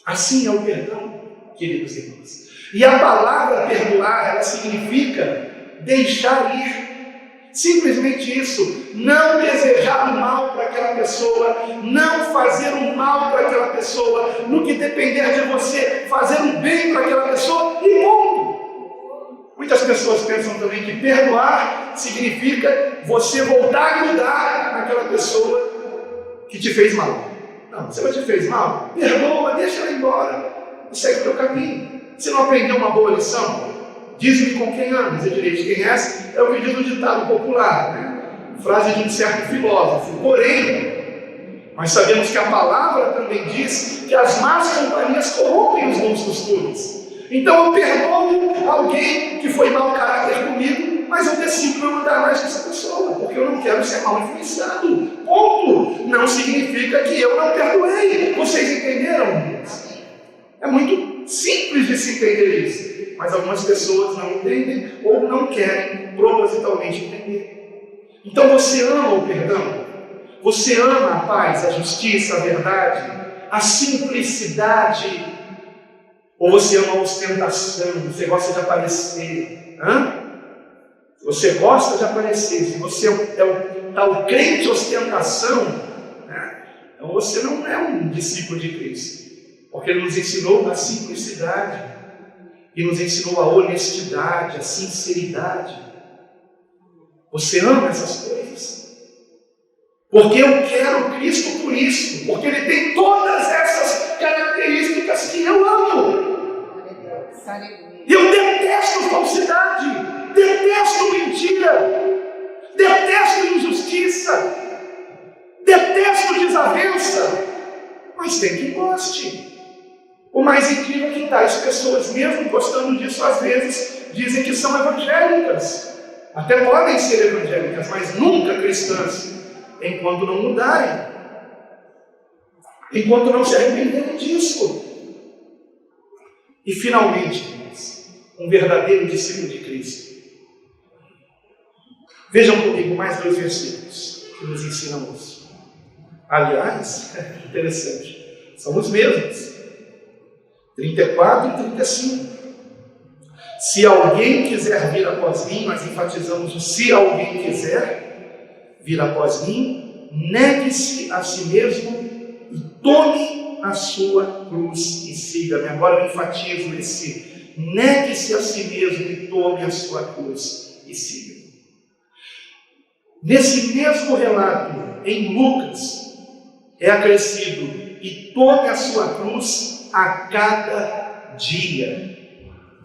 Assim é o perdão, queridos irmãos. E a palavra perdoar, ela significa deixar ir. Simplesmente isso. Não desejar o mal para aquela pessoa, não fazer o mal para aquela pessoa, no que depender de você, fazer o bem para aquela pessoa e ponto. Muitas pessoas pensam também que perdoar significa você voltar a grudar naquela pessoa que te fez mal. Não, se ela te fez mal, perdoa, deixa ela embora e segue o teu caminho. Você não aprendeu uma boa lição? Diz-me com quem andas, eu direi de quem és, é o que diz um ditado popular, né? Frase de um certo filósofo. Porém, nós sabemos que a palavra também diz que as más companhias corrompem os bons costumes. Então eu perdoo alguém que foi mau caráter comigo, mas eu decido não andar mais com essa pessoa, porque eu não quero ser mal influenciado. Ponto. Não significa que eu não perdoei. Vocês entenderam isso? É muito simples de se entender isso. Mas algumas pessoas não entendem ou não querem propositalmente entender. Então você ama o perdão? Você ama a paz, a justiça, a verdade, a simplicidade? Ou você ama a ostentação? Você gosta de aparecer? Se você gosta de aparecer, se você é o tal crente ostentação, né? Então você não é um discípulo de Cristo. Porque ele nos ensinou a simplicidade. E nos ensinou a honestidade, a sinceridade. Você ama essas coisas? Porque eu quero Cristo por isso. Porque Ele tem todas essas características que eu amo. E eu detesto falsidade. Detesto mentira. Detesto injustiça. Detesto desavença. Mas tem quem goste. O mais incrível é que tais pessoas, mesmo gostando disso, às vezes dizem que são evangélicas. Até podem ser evangélicas, mas nunca cristãs, enquanto não mudarem, enquanto não se arrependerem disso. E finalmente, um verdadeiro discípulo de Cristo. Vejam comigo mais 2 versículos que nos ensinam isso. Aliás, interessante, são os mesmos. 34 e 35. Se alguém quiser vir após mim, nós enfatizamos o se alguém quiser vir após mim, negue-se a si mesmo e tome a sua cruz e siga-me. Agora eu enfatizo esse negue-se a si mesmo e tome a sua cruz e siga-me. Nesse mesmo relato, em Lucas, é acrescido e tome a sua cruz a cada dia.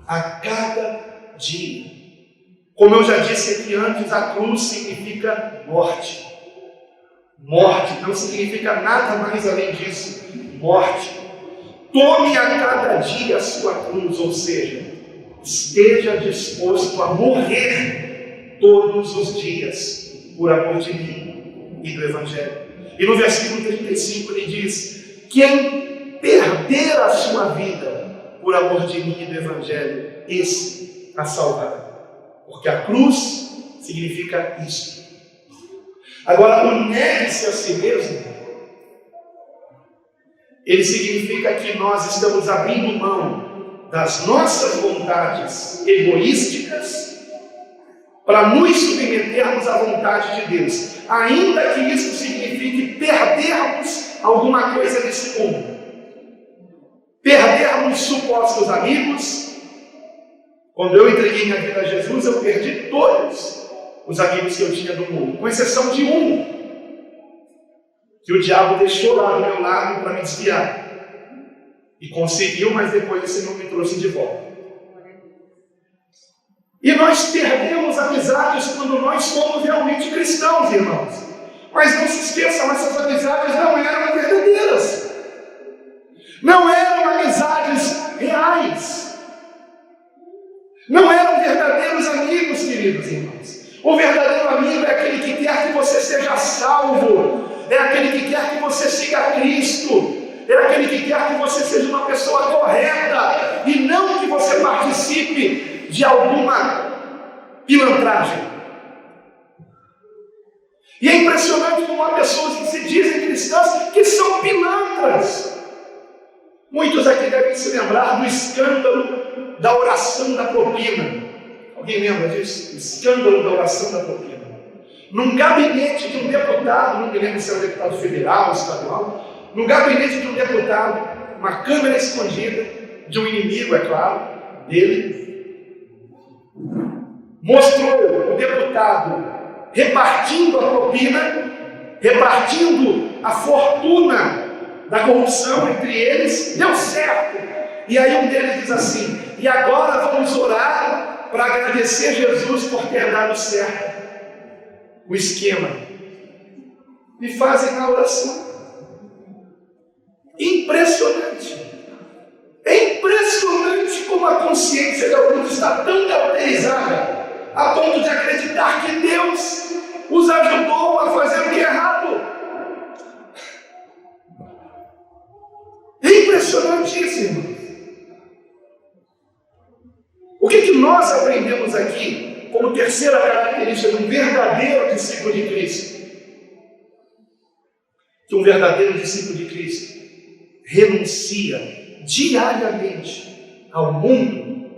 A cada dia. Como eu já disse aqui antes, a cruz significa morte. Morte não significa nada mais além disso. Morte. Tome a cada dia a sua cruz, ou seja, esteja disposto a morrer todos os dias por amor de mim e do Evangelho. E no versículo 35 ele diz: quem perder a sua vida por amor de mim e do Evangelho, esse a salvará. Porque a cruz significa isso. Agora, o negue-se a si mesmo, ele significa que nós estamos abrindo mão das nossas vontades egoísticas para nos submetermos à vontade de Deus, ainda que isso signifique perdermos alguma coisa nesse mundo. Perdermos supostos amigos, Quando eu entreguei minha vida a Jesus, eu perdi todos os amigos que eu tinha do mundo, com exceção de um, que o diabo deixou lá do meu lado para me desviar. E conseguiu, mas depois esse não me trouxe de volta. E nós perdemos amizades quando nós somos realmente cristãos, irmãos. Mas não se esqueçam, essas amizades não eram verdadeiras. Não eram amizades reais. Não eram verdadeiros amigos, queridos irmãos. O verdadeiro amigo é aquele que quer que você seja salvo. É aquele que quer que você siga Cristo. É aquele que quer que você seja uma pessoa correta. E não que você participe de alguma pilantragem. E é impressionante como há pessoas que se dizem cristãs que são pilantras. Muitos aqui devem se lembrar do escândalo da oração da propina. Alguém lembra disso? O escândalo da oração da propina. Num gabinete de um deputado, não me lembro se era um deputado federal ou estadual, no gabinete de um deputado, uma câmera escondida de um inimigo, é claro, dele, mostrou o deputado repartindo a propina, repartindo a fortuna da corrupção entre eles. Deu certo. E aí um deles diz assim: e agora vamos orar para agradecer Jesus por ter dado certo o esquema. E fazem a oração. Impressionante. É impressionante como a consciência de alguns está tão cauterizada a ponto de acreditar que Deus os ajudou a fazer o que é errado. É impressionante isso, irmão. O que nós aprendemos aqui como terceira característica de um verdadeiro discípulo de Cristo? Que um verdadeiro discípulo de Cristo renuncia diariamente ao mundo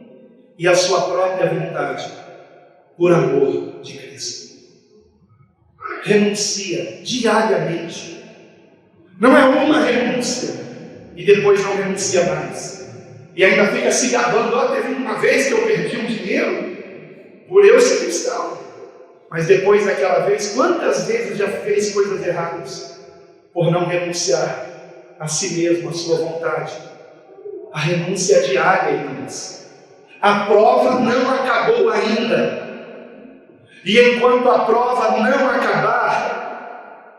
e à sua própria vontade por amor de Cristo. Renuncia diariamente. Não é uma renúncia e depois não renuncia mais. E ainda fica se gabando: teve uma vez que eu perdi um dinheiro por eu ser cristão. Mas depois daquela vez, quantas vezes já fez coisas erradas por não renunciar a si mesmo, a sua vontade? A renúncia diária, irmãos. A prova não acabou ainda. E enquanto a prova não acabar,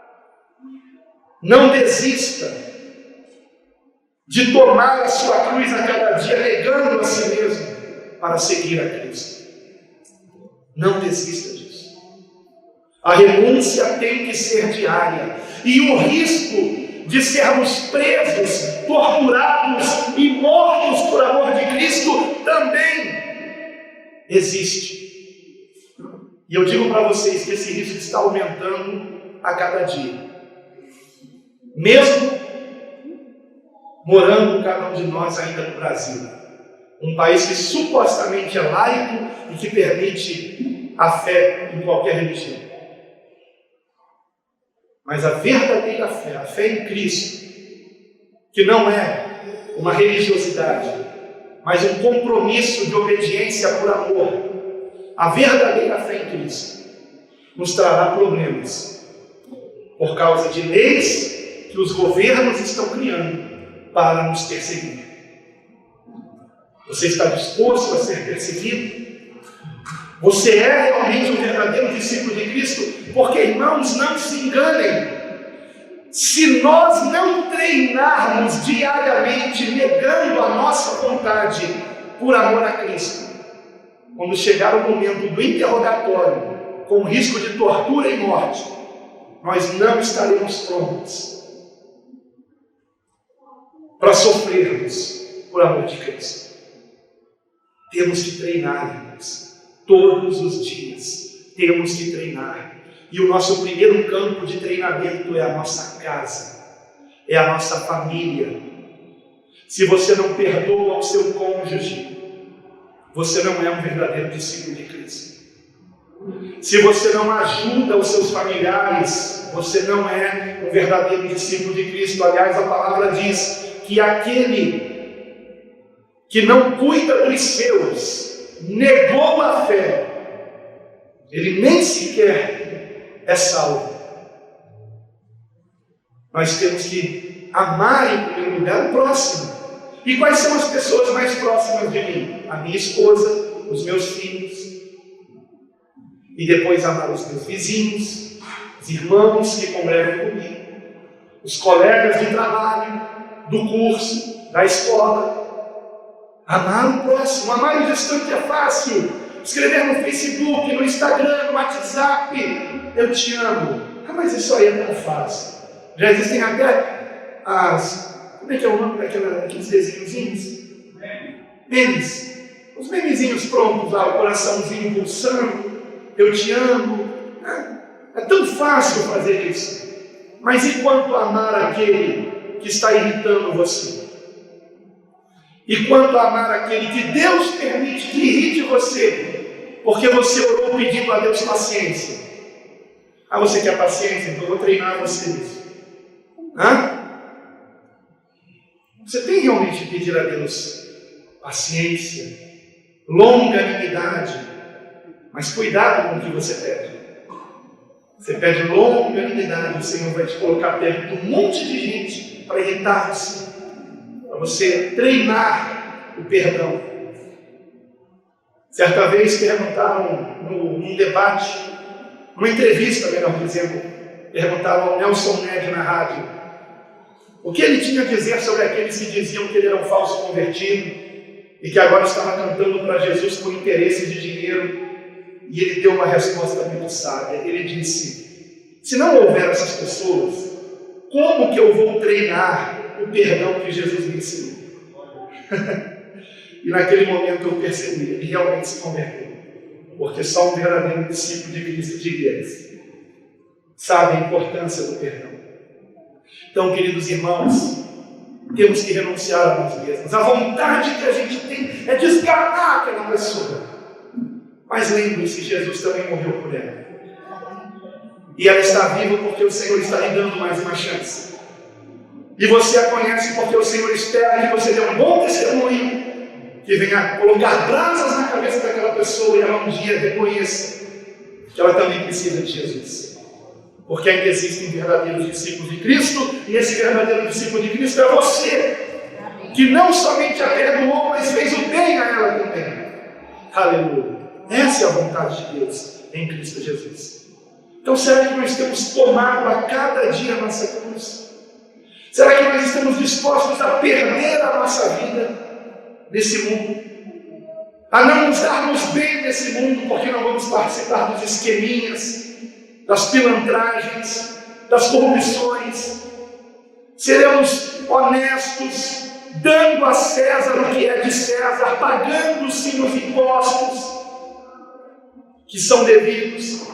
não desista de tomar a sua cruz a cada dia, negando a si mesmo para seguir a Cristo. Não desista disso. A renúncia tem que ser diária. E o risco de sermos presos, torturados e mortos por amor de Cristo também existe. E eu digo para vocês que esse risco está aumentando a cada dia. Mesmo morando cada um de nós ainda no Brasil, um país que supostamente é laico e que permite a fé em qualquer religião. Mas a verdadeira fé, a fé em Cristo, que não é uma religiosidade, mas um compromisso de obediência por amor, a verdadeira fé em Cristo nos trará problemas por causa de leis que os governos estão criando para nos perseguir. Você está disposto a ser perseguido? Você é realmente um verdadeiro discípulo de Cristo? Porque, irmãos, não se enganem. Se nós não treinarmos diariamente, negando a nossa vontade por amor a Cristo, quando chegar o momento do interrogatório, com risco de tortura e morte, nós não estaremos prontos para sofrermos por amor de Cristo. Temos que treinar, irmãos, todos os dias. Temos que treinar. E o nosso primeiro campo de treinamento é a nossa casa, é a nossa família. Se você não perdoa ao seu cônjuge, você não é um verdadeiro discípulo de Cristo. Se você não ajuda os seus familiares, você não é um verdadeiro discípulo de Cristo. Aliás, a palavra diz que aquele que não cuida dos seus negou a fé, ele nem sequer é salvo. Nós temos que amar em primeiro lugar o próximo. E quais são as pessoas mais próximas de mim? A minha esposa, os meus filhos. E depois amar os meus vizinhos, os irmãos que congregam comigo, os colegas de trabalho, do curso, da escola. Amar o próximo, amar o distante é fácil. Escrever no Facebook, no Instagram, no WhatsApp, eu te amo. Mas isso aí é tão fácil. Já existem até como é que é o nome daqueles desenhozinhos? Memes. Os memezinhos prontos lá, o coraçãozinho pulsando, eu te amo. É tão fácil fazer isso. Mas e quanto amar aquele que está irritando você? E quanto amar aquele que Deus permite que irrite você, porque você orou pedindo a Deus paciência? Você quer paciência? Então eu vou treinar você nisso. Você tem realmente que pedir a Deus paciência, longanimidade, mas cuidado com o que você pede. Você pede longanimidade, o Senhor vai te colocar perto de um monte de gente para irritar você, para você treinar o perdão. Certa vez perguntaram num debate, numa entrevista, melhor dizendo, perguntaram ao Nelson Ned na rádio o que ele tinha a dizer sobre aqueles que diziam que ele era um falso convertido e que agora estava cantando para Jesus por interesse de dinheiro. E ele deu uma resposta muito sábia. Ele disse: se não houver essas pessoas, como que eu vou treinar o perdão que Jesus me ensinou? E naquele momento eu percebi, ele realmente se converteu, porque só um verdadeiro discípulo de Cristo de Deus sabe a importância do perdão. Então, queridos irmãos, temos que renunciar a nós mesmos. A vontade que a gente tem é desgarrar aquela pessoa. Mas lembre-se, Jesus também morreu por ela. E ela está viva porque o Senhor está lhe dando mais uma chance. E você a conhece porque o Senhor espera que você dê um bom testemunho, que venha colocar brasas na cabeça daquela pessoa e ela um dia reconheça que ela também precisa de Jesus. Porque ainda existem verdadeiros discípulos de Cristo, e esse verdadeiro discípulo de Cristo é você, que não somente a perdoou, mas fez o bem a ela também. Aleluia! Essa é a vontade de Deus em Cristo Jesus. Então, será que nós temos tomado a cada dia a nossa cruz? Será que nós estamos dispostos a perder a nossa vida nesse mundo? A não nos darmos bem nesse mundo, porque não vamos participar dos esqueminhas, das pilantragens, das corrupções? Seremos honestos, dando a César o que é de César, pagando sim os impostos que são devidos.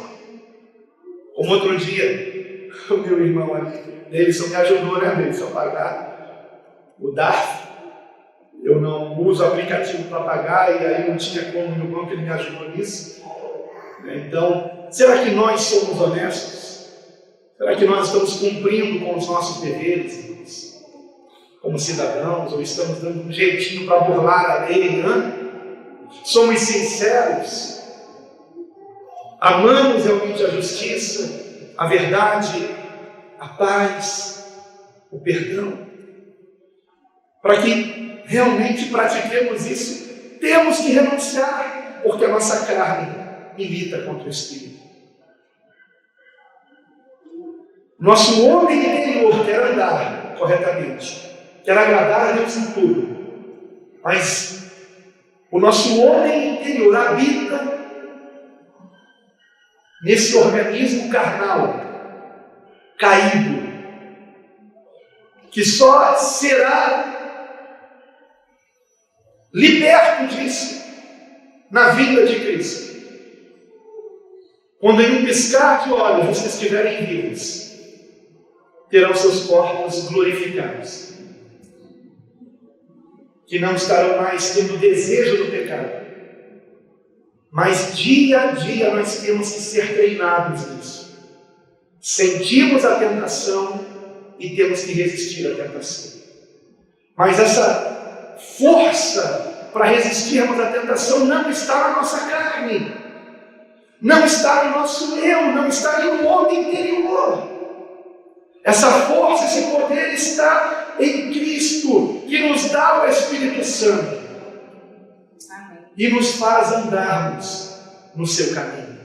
Como outro dia, o meu irmão ali, Davidson, me ajudou, né, Davidson, a pagar o DARF. Eu não uso aplicativo para pagar, e aí não tinha como no banco, ele me ajudou nisso. Então, será que nós somos honestos? Será que nós estamos cumprindo com os nossos deveres, irmãos, como cidadãos, ou estamos dando um jeitinho para burlar a lei? Somos sinceros? Amamos realmente a justiça, a verdade, a paz, o perdão? Para que realmente pratiquemos isso, temos que renunciar, porque a nossa carne milita contra o Espírito. Nosso homem interior quer andar corretamente, quer agradar a Deus em tudo, mas o nosso homem interior habita nesse organismo carnal, caído, que só será liberto disso na vinda de Cristo. Quando em um piscar de olhos vocês estiverem vivos, terão seus corpos glorificados, que não estarão mais tendo desejo do pecado. Mas dia a dia nós temos que ser treinados nisso. Sentimos a tentação e temos que resistir à tentação. Mas essa força para resistirmos à tentação não está na nossa carne, não está no nosso eu, não está no homem interior. Essa força, esse poder está em Cristo, que nos dá o Espírito Santo. Amém. E nos faz andarmos no seu caminho.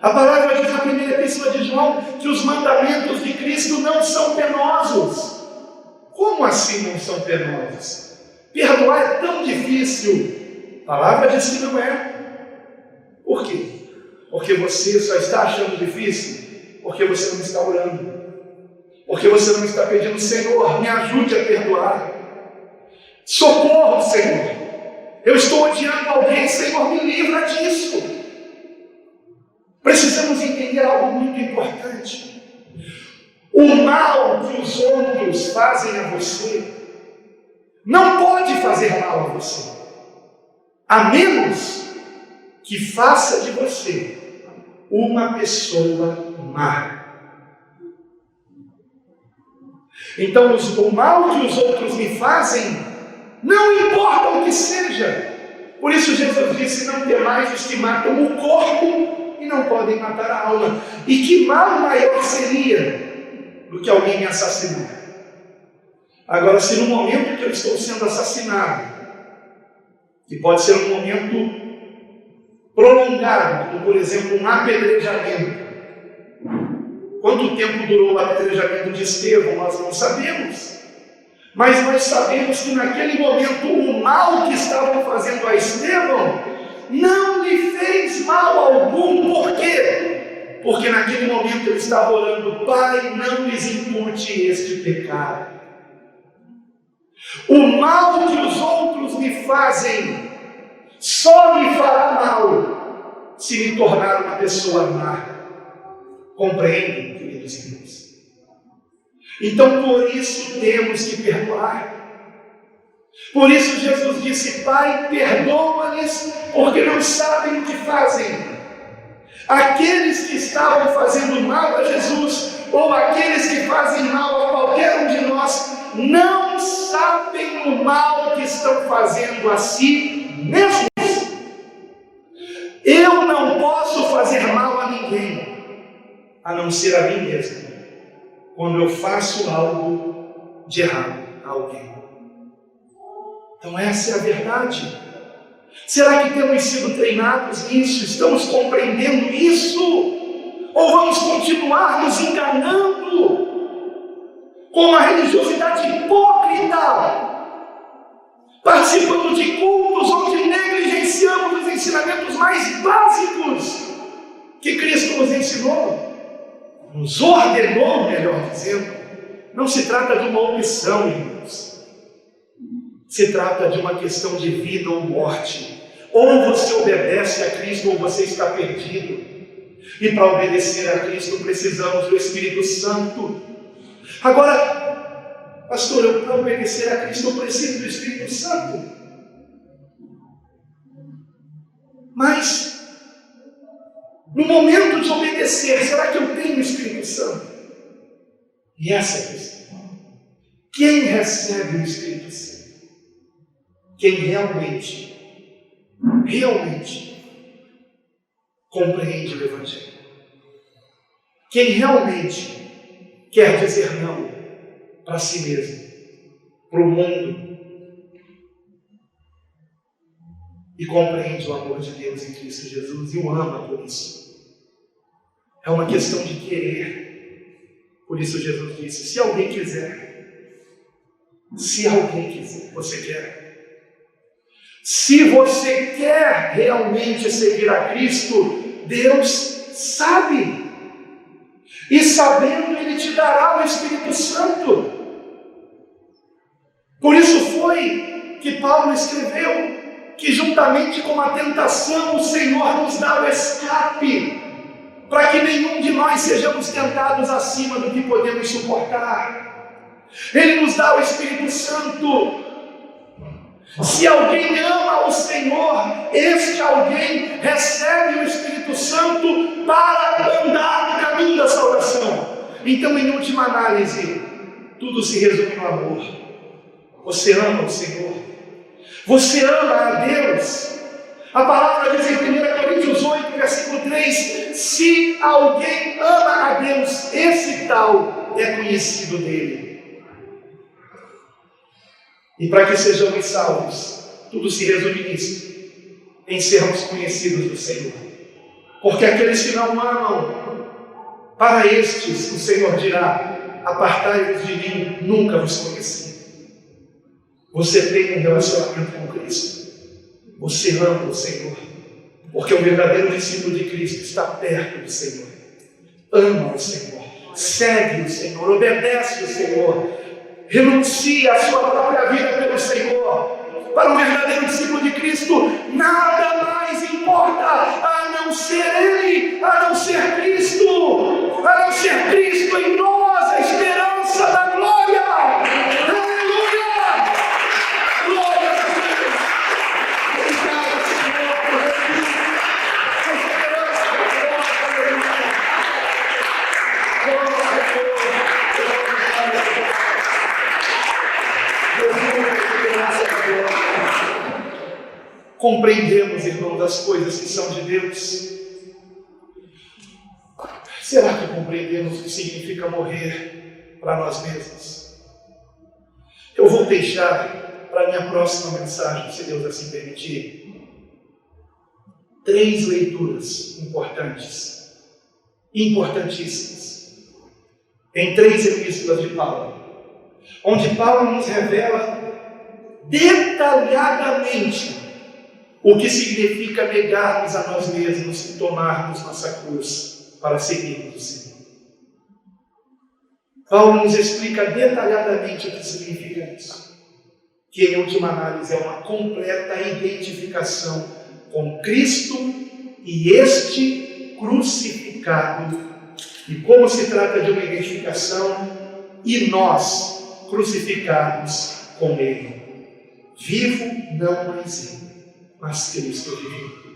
A palavra diz na primeira epístola de João que os mandamentos de Cristo não são penosos. Como assim não são penosos? Perdoar é tão difícil. A palavra diz que não é. Por quê? Porque você só está achando difícil porque você não está orando. Porque você não está pedindo: Senhor, me ajude a perdoar. Socorro, Senhor. Eu estou odiando alguém, Senhor, me livra disso. Precisamos entender algo muito importante. O mal que os outros fazem a você não pode fazer mal a você, a menos que faça de você uma pessoa má. Então, o mal que os outros me fazem, não importa o que seja. Por isso Jesus disse: não temais os que matam o corpo e não podem matar a alma. E que mal maior seria do que alguém me assassinar? Agora, se no momento que eu estou sendo assassinado, que pode ser um momento prolongado, como por exemplo um apedrejamento. Quanto tempo durou o apedrejamento de Estevão, nós não sabemos. Mas nós sabemos que naquele momento o mal que estavam fazendo a Estevão não lhe fez mal algum. Por quê? Porque naquele momento ele estava orando: Pai, não lhes impute este pecado. O mal que os outros me fazem só me fará mal se me tornar uma pessoa má. Compreendem, queridos irmãos? Então, por isso temos que perdoar. Por isso Jesus disse: Pai, perdoa-lhes, porque não sabem o que fazem. Aqueles que estavam fazendo mal a Jesus, ou aqueles que fazem mal a qualquer um de nós, não sabem o mal que estão fazendo a si mesmos. Eu não posso fazer mal a ninguém, a não ser a mim mesmo, quando eu faço algo de errado a alguém. Então essa é a verdade. Será que temos sido treinados nisso? Estamos compreendendo isso? Ou vamos continuar nos enganando com uma religiosidade hipócrita, participando de cultos onde negligenciamos os ensinamentos mais básicos que Cristo nos ensinou? Nos ordenou, melhor dizendo. Não se trata de uma opção, irmãos. Se trata de uma questão de vida ou morte. Ou você obedece a Cristo ou você está perdido. E para obedecer a Cristo precisamos do Espírito Santo. Agora, pastor, para obedecer a Cristo eu preciso do Espírito Santo. Mas no momento de obedecer, será que eu tenho o Espírito Santo? E essa é a questão. Quem recebe o Espírito Santo? Quem realmente compreende o Evangelho. Quem realmente quer dizer não para si mesmo, para o mundo, e compreende o amor de Deus em Cristo Jesus e o ama por isso. É uma questão de querer. Por isso Jesus disse: se alguém quiser, você quer. Se você quer realmente seguir a Cristo, Deus sabe. E sabendo, Ele te dará o Espírito Santo. Por isso foi que Paulo escreveu que juntamente com a tentação o Senhor nos dá o escape, para que nenhum de nós sejamos tentados acima do que podemos suportar. Ele nos dá o Espírito Santo. Se alguém ama o Senhor, este alguém recebe o Espírito Santo para andar no caminho da salvação. Então, em última análise, tudo se resume no amor. Você ama o Senhor. Você ama a Deus? A palavra diz em 1 Coríntios 8, versículo 3: se alguém ama a Deus, esse tal é conhecido dele. E para que sejamos salvos, tudo se resume nisso, em sermos conhecidos do Senhor. Porque aqueles que não amam, para estes o Senhor dirá: apartai-vos de mim, nunca vos conheci. Você tem um relacionamento com Cristo, você ama o Senhor, porque o verdadeiro discípulo de Cristo está perto do Senhor, ama o Senhor, segue o Senhor, obedece o Senhor, renuncia a sua própria vida pelo Senhor. Para um verdadeiro discípulo de Cristo, nada mais importa a não ser Ele, a não ser Cristo em nós, a esperança da glória. Aleluia! Glória a Deus! Obrigado, Senhor, por a esperança da glória. Glória a Deus! Compreendemos, irmãos, as coisas que são de Deus? Será que compreendemos o que significa morrer para nós mesmos? Eu vou deixar para a minha próxima mensagem, se Deus assim permitir, 3 leituras importantíssimas, em 3 epístolas de Paulo, onde Paulo nos revela detalhadamente o que significa negarmos a nós mesmos e tomarmos nossa cruz para seguirmos o Senhor. Paulo nos explica detalhadamente o que significa isso, que em última análise é uma completa identificação com Cristo e este crucificado. E como se trata de uma identificação, e nós crucificados com Ele. Vivo não mais eu, mas Cristo vive.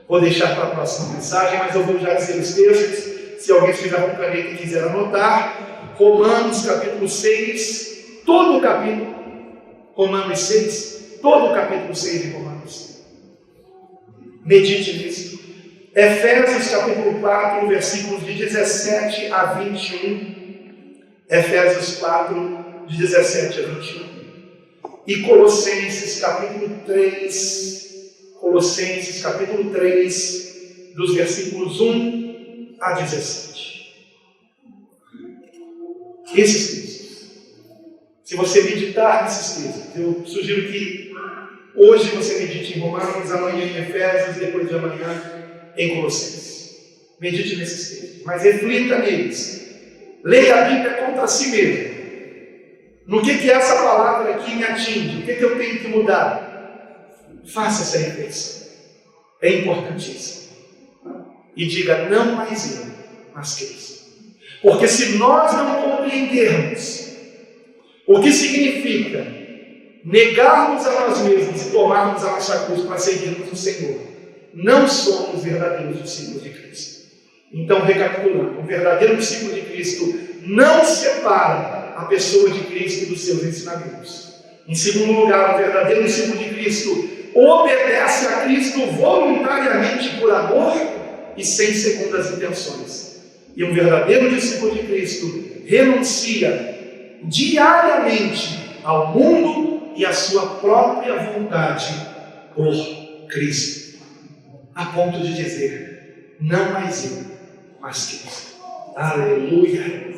Vou deixar para a próxima mensagem, mas eu vou já dizer os textos. Se alguém estiver com caneta e quiser anotar, Romanos capítulo 6, todo o capítulo, Romanos 6, todo o capítulo 6 de Romanos. Medite nisso. Efésios capítulo 4, versículos de 17 a 21. Efésios 4, de 17 a 21. E Colossenses capítulo 3, dos versículos 1 a 17. Esses textos. Se você meditar nesses textos, eu sugiro que hoje você medite em Romanos, amanhã em Efésios, depois de amanhã em Colossenses. Medite nesses textos, mas reflita neles. Leia a Bíblia contra si mesmo. No que essa palavra aqui me atinge? O que eu tenho que mudar? Faça essa reflexão. É importantíssimo. E diga: não mais eu, mas Cristo. Porque se nós não compreendermos o que significa negarmos a nós mesmos e tomarmos a nossa cruz para seguirmos o Senhor, não somos verdadeiros discípulos de Cristo. Então, recapitulando, um verdadeiro discípulo de Cristo não separa a pessoa de Cristo dos seus ensinamentos. Em segundo lugar, o verdadeiro discípulo de Cristo obedece a Cristo voluntariamente por amor e sem segundas intenções. E um verdadeiro discípulo de Cristo renuncia diariamente ao mundo e à sua própria vontade por Cristo, a ponto de dizer: não mais eu, mas Cristo. Aleluia!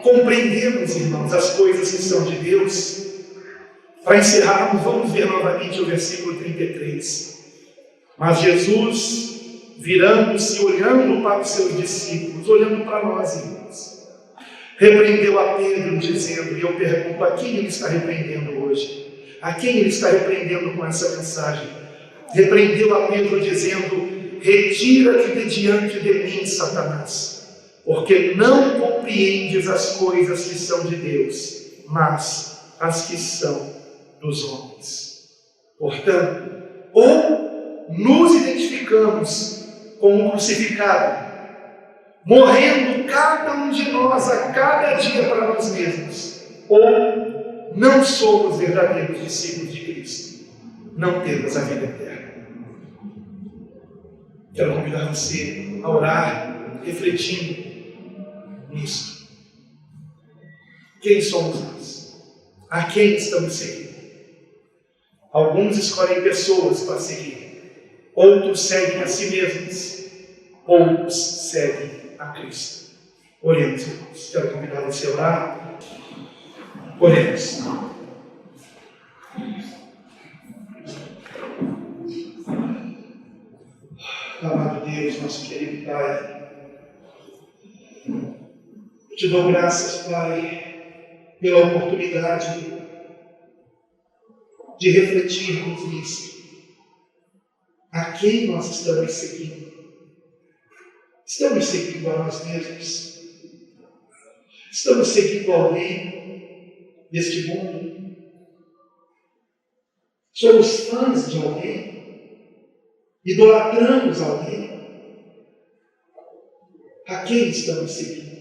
Compreendemos, irmãos, as coisas que são de Deus. Para encerrarmos, vamos ver novamente o versículo 33. Mas Jesus, virando-se, olhando para os seus discípulos, olhando para nós, irmãos, repreendeu a Pedro, dizendo, e eu pergunto: a quem ele está repreendendo hoje? A quem ele está repreendendo com essa mensagem? Repreendeu a Pedro, dizendo: retira-te de diante de mim, Satanás, porque não compreendes as coisas que são de Deus, mas as que são dos homens. Portanto, ou nos identificamos com o crucificado, morrendo cada um de nós a cada dia para nós mesmos, ou não somos verdadeiros discípulos de Cristo. não termos a vida eterna. Quero convidar você a orar, refletindo nisso. Quem somos nós? A quem estamos seguindo? Alguns escolhem pessoas para seguir, outros seguem a si mesmos, outros seguem a Cristo. Oremos, irmãos. Quero convidar você a orar. Oremos. Amado Deus, nosso querido Pai, eu te dou graças, Pai, pela oportunidade de refletirmos nisso. A quem nós estamos seguindo? Estamos seguindo a nós mesmos? Estamos seguindo alguém deste mundo? Somos fãs de alguém? Idolatramos alguém? A quem estamos seguindo?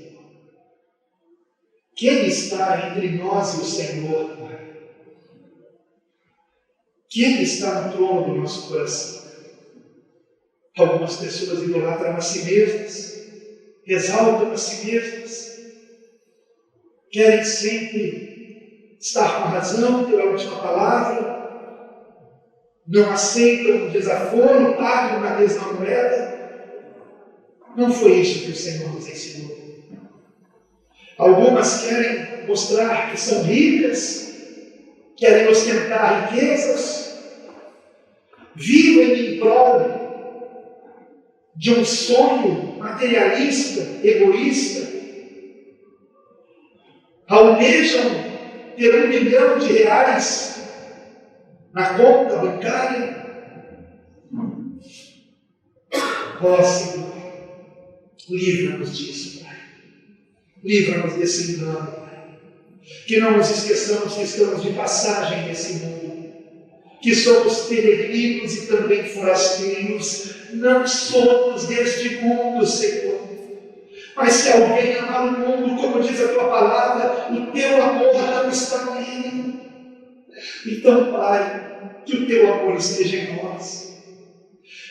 Quem está entre nós e o Senhor, Pai? Quem está no trono do nosso coração? Algumas pessoas idolatram a si mesmas, exaltam a si mesmas, querem sempre estar com a razão, ter a última palavra, não aceitam o desaforo, pagam na mesma moeda. Não foi isso que o Senhor nos ensinou. Algumas querem mostrar que são ricas, querem ostentar riquezas, vivem em prol de um sonho materialista, egoísta, almejam ter R$1 milhão na conta bancária. Ó Senhor, livra-nos disso, Pai. Livra-nos desse engano, Pai. Que não nos esqueçamos que estamos de passagem nesse mundo, que somos peregrinos e também forasteiros. Não somos deste mundo, Senhor. Mas se alguém amar o mundo, como diz a tua palavra, o teu amor não está nele. Então, Pai, que o teu amor esteja em nós,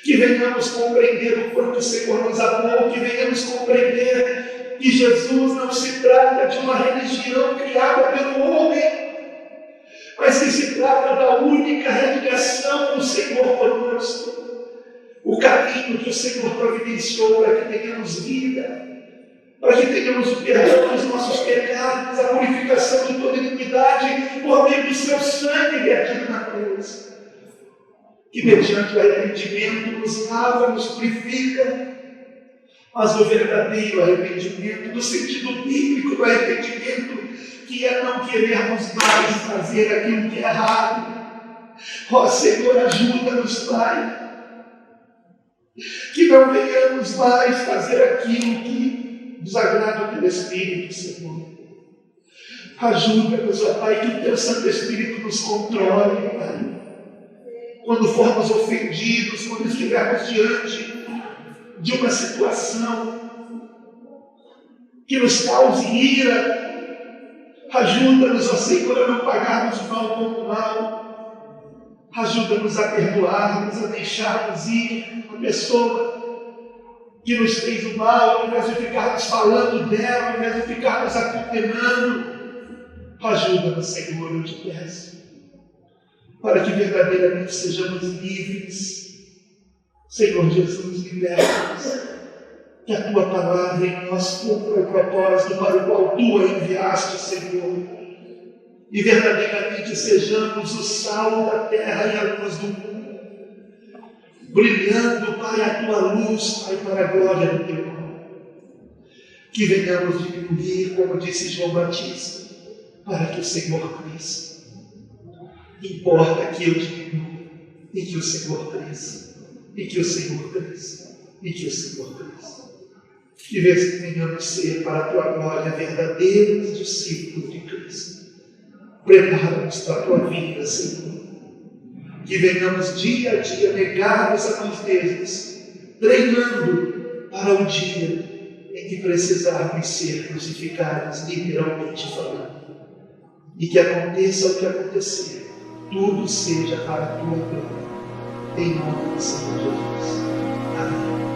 que venhamos compreender o quanto o Senhor nos amou, que venhamos compreender que Jesus não se trata de uma religião criada pelo homem, mas que se trata da única religação do Senhor conosco, o caminho que o Senhor providenciou para que tenhamos vida, para que tenhamos o perdão dos nossos pecados, a purificação de toda iniquidade, por meio do seu sangue vertido na cruz, que mediante o arrependimento nos lava, nos purifica, mas o verdadeiro arrependimento, no sentido bíblico do arrependimento, que é não querermos mais fazer aquilo que é errado. Ó Senhor, ajuda-nos, Pai, que não venhamos mais fazer aquilo que desagrada o teu Espírito, Senhor. Ajuda-nos, ó Pai, que o teu Santo Espírito nos controle, Pai. Quando formos ofendidos, quando estivermos diante de uma situação que nos cause ira, ajuda-nos, ó Senhor, a não pagarmos mal com mal. Ajuda-nos a perdoarmos, a deixarmos ir a pessoa que nos fez o mal, ao invés de ficarmos falando dela, ao invés de ficarmos a condenando. Ajuda-nos, Senhor, eu te peço, para que verdadeiramente sejamos livres. Senhor Jesus, liberta-nos, que a tua palavra em nós cumpra o propósito para o qual tu a enviaste, Senhor, e verdadeiramente sejamos o sal da terra e a luz do mundo, brilhando, Pai, a tua luz, Pai, para a glória do teu nome. Que venhamos diminuir, como disse João Batista, para que o Senhor cresça. Importa que eu diminua e que o Senhor cresça, e que o Senhor cresça, e que o Senhor cresça. Que venhamos ser para a tua glória verdadeiros discípulos de Cristo. Prepara-nos para a tua vida, Senhor. Que venhamos dia a dia negar-nos a nós mesmos, treinando para o dia em que precisarmos ser crucificados, literalmente falando. E que aconteça o que acontecer, tudo seja para a tua glória. Em nome do Senhor Jesus. Amém.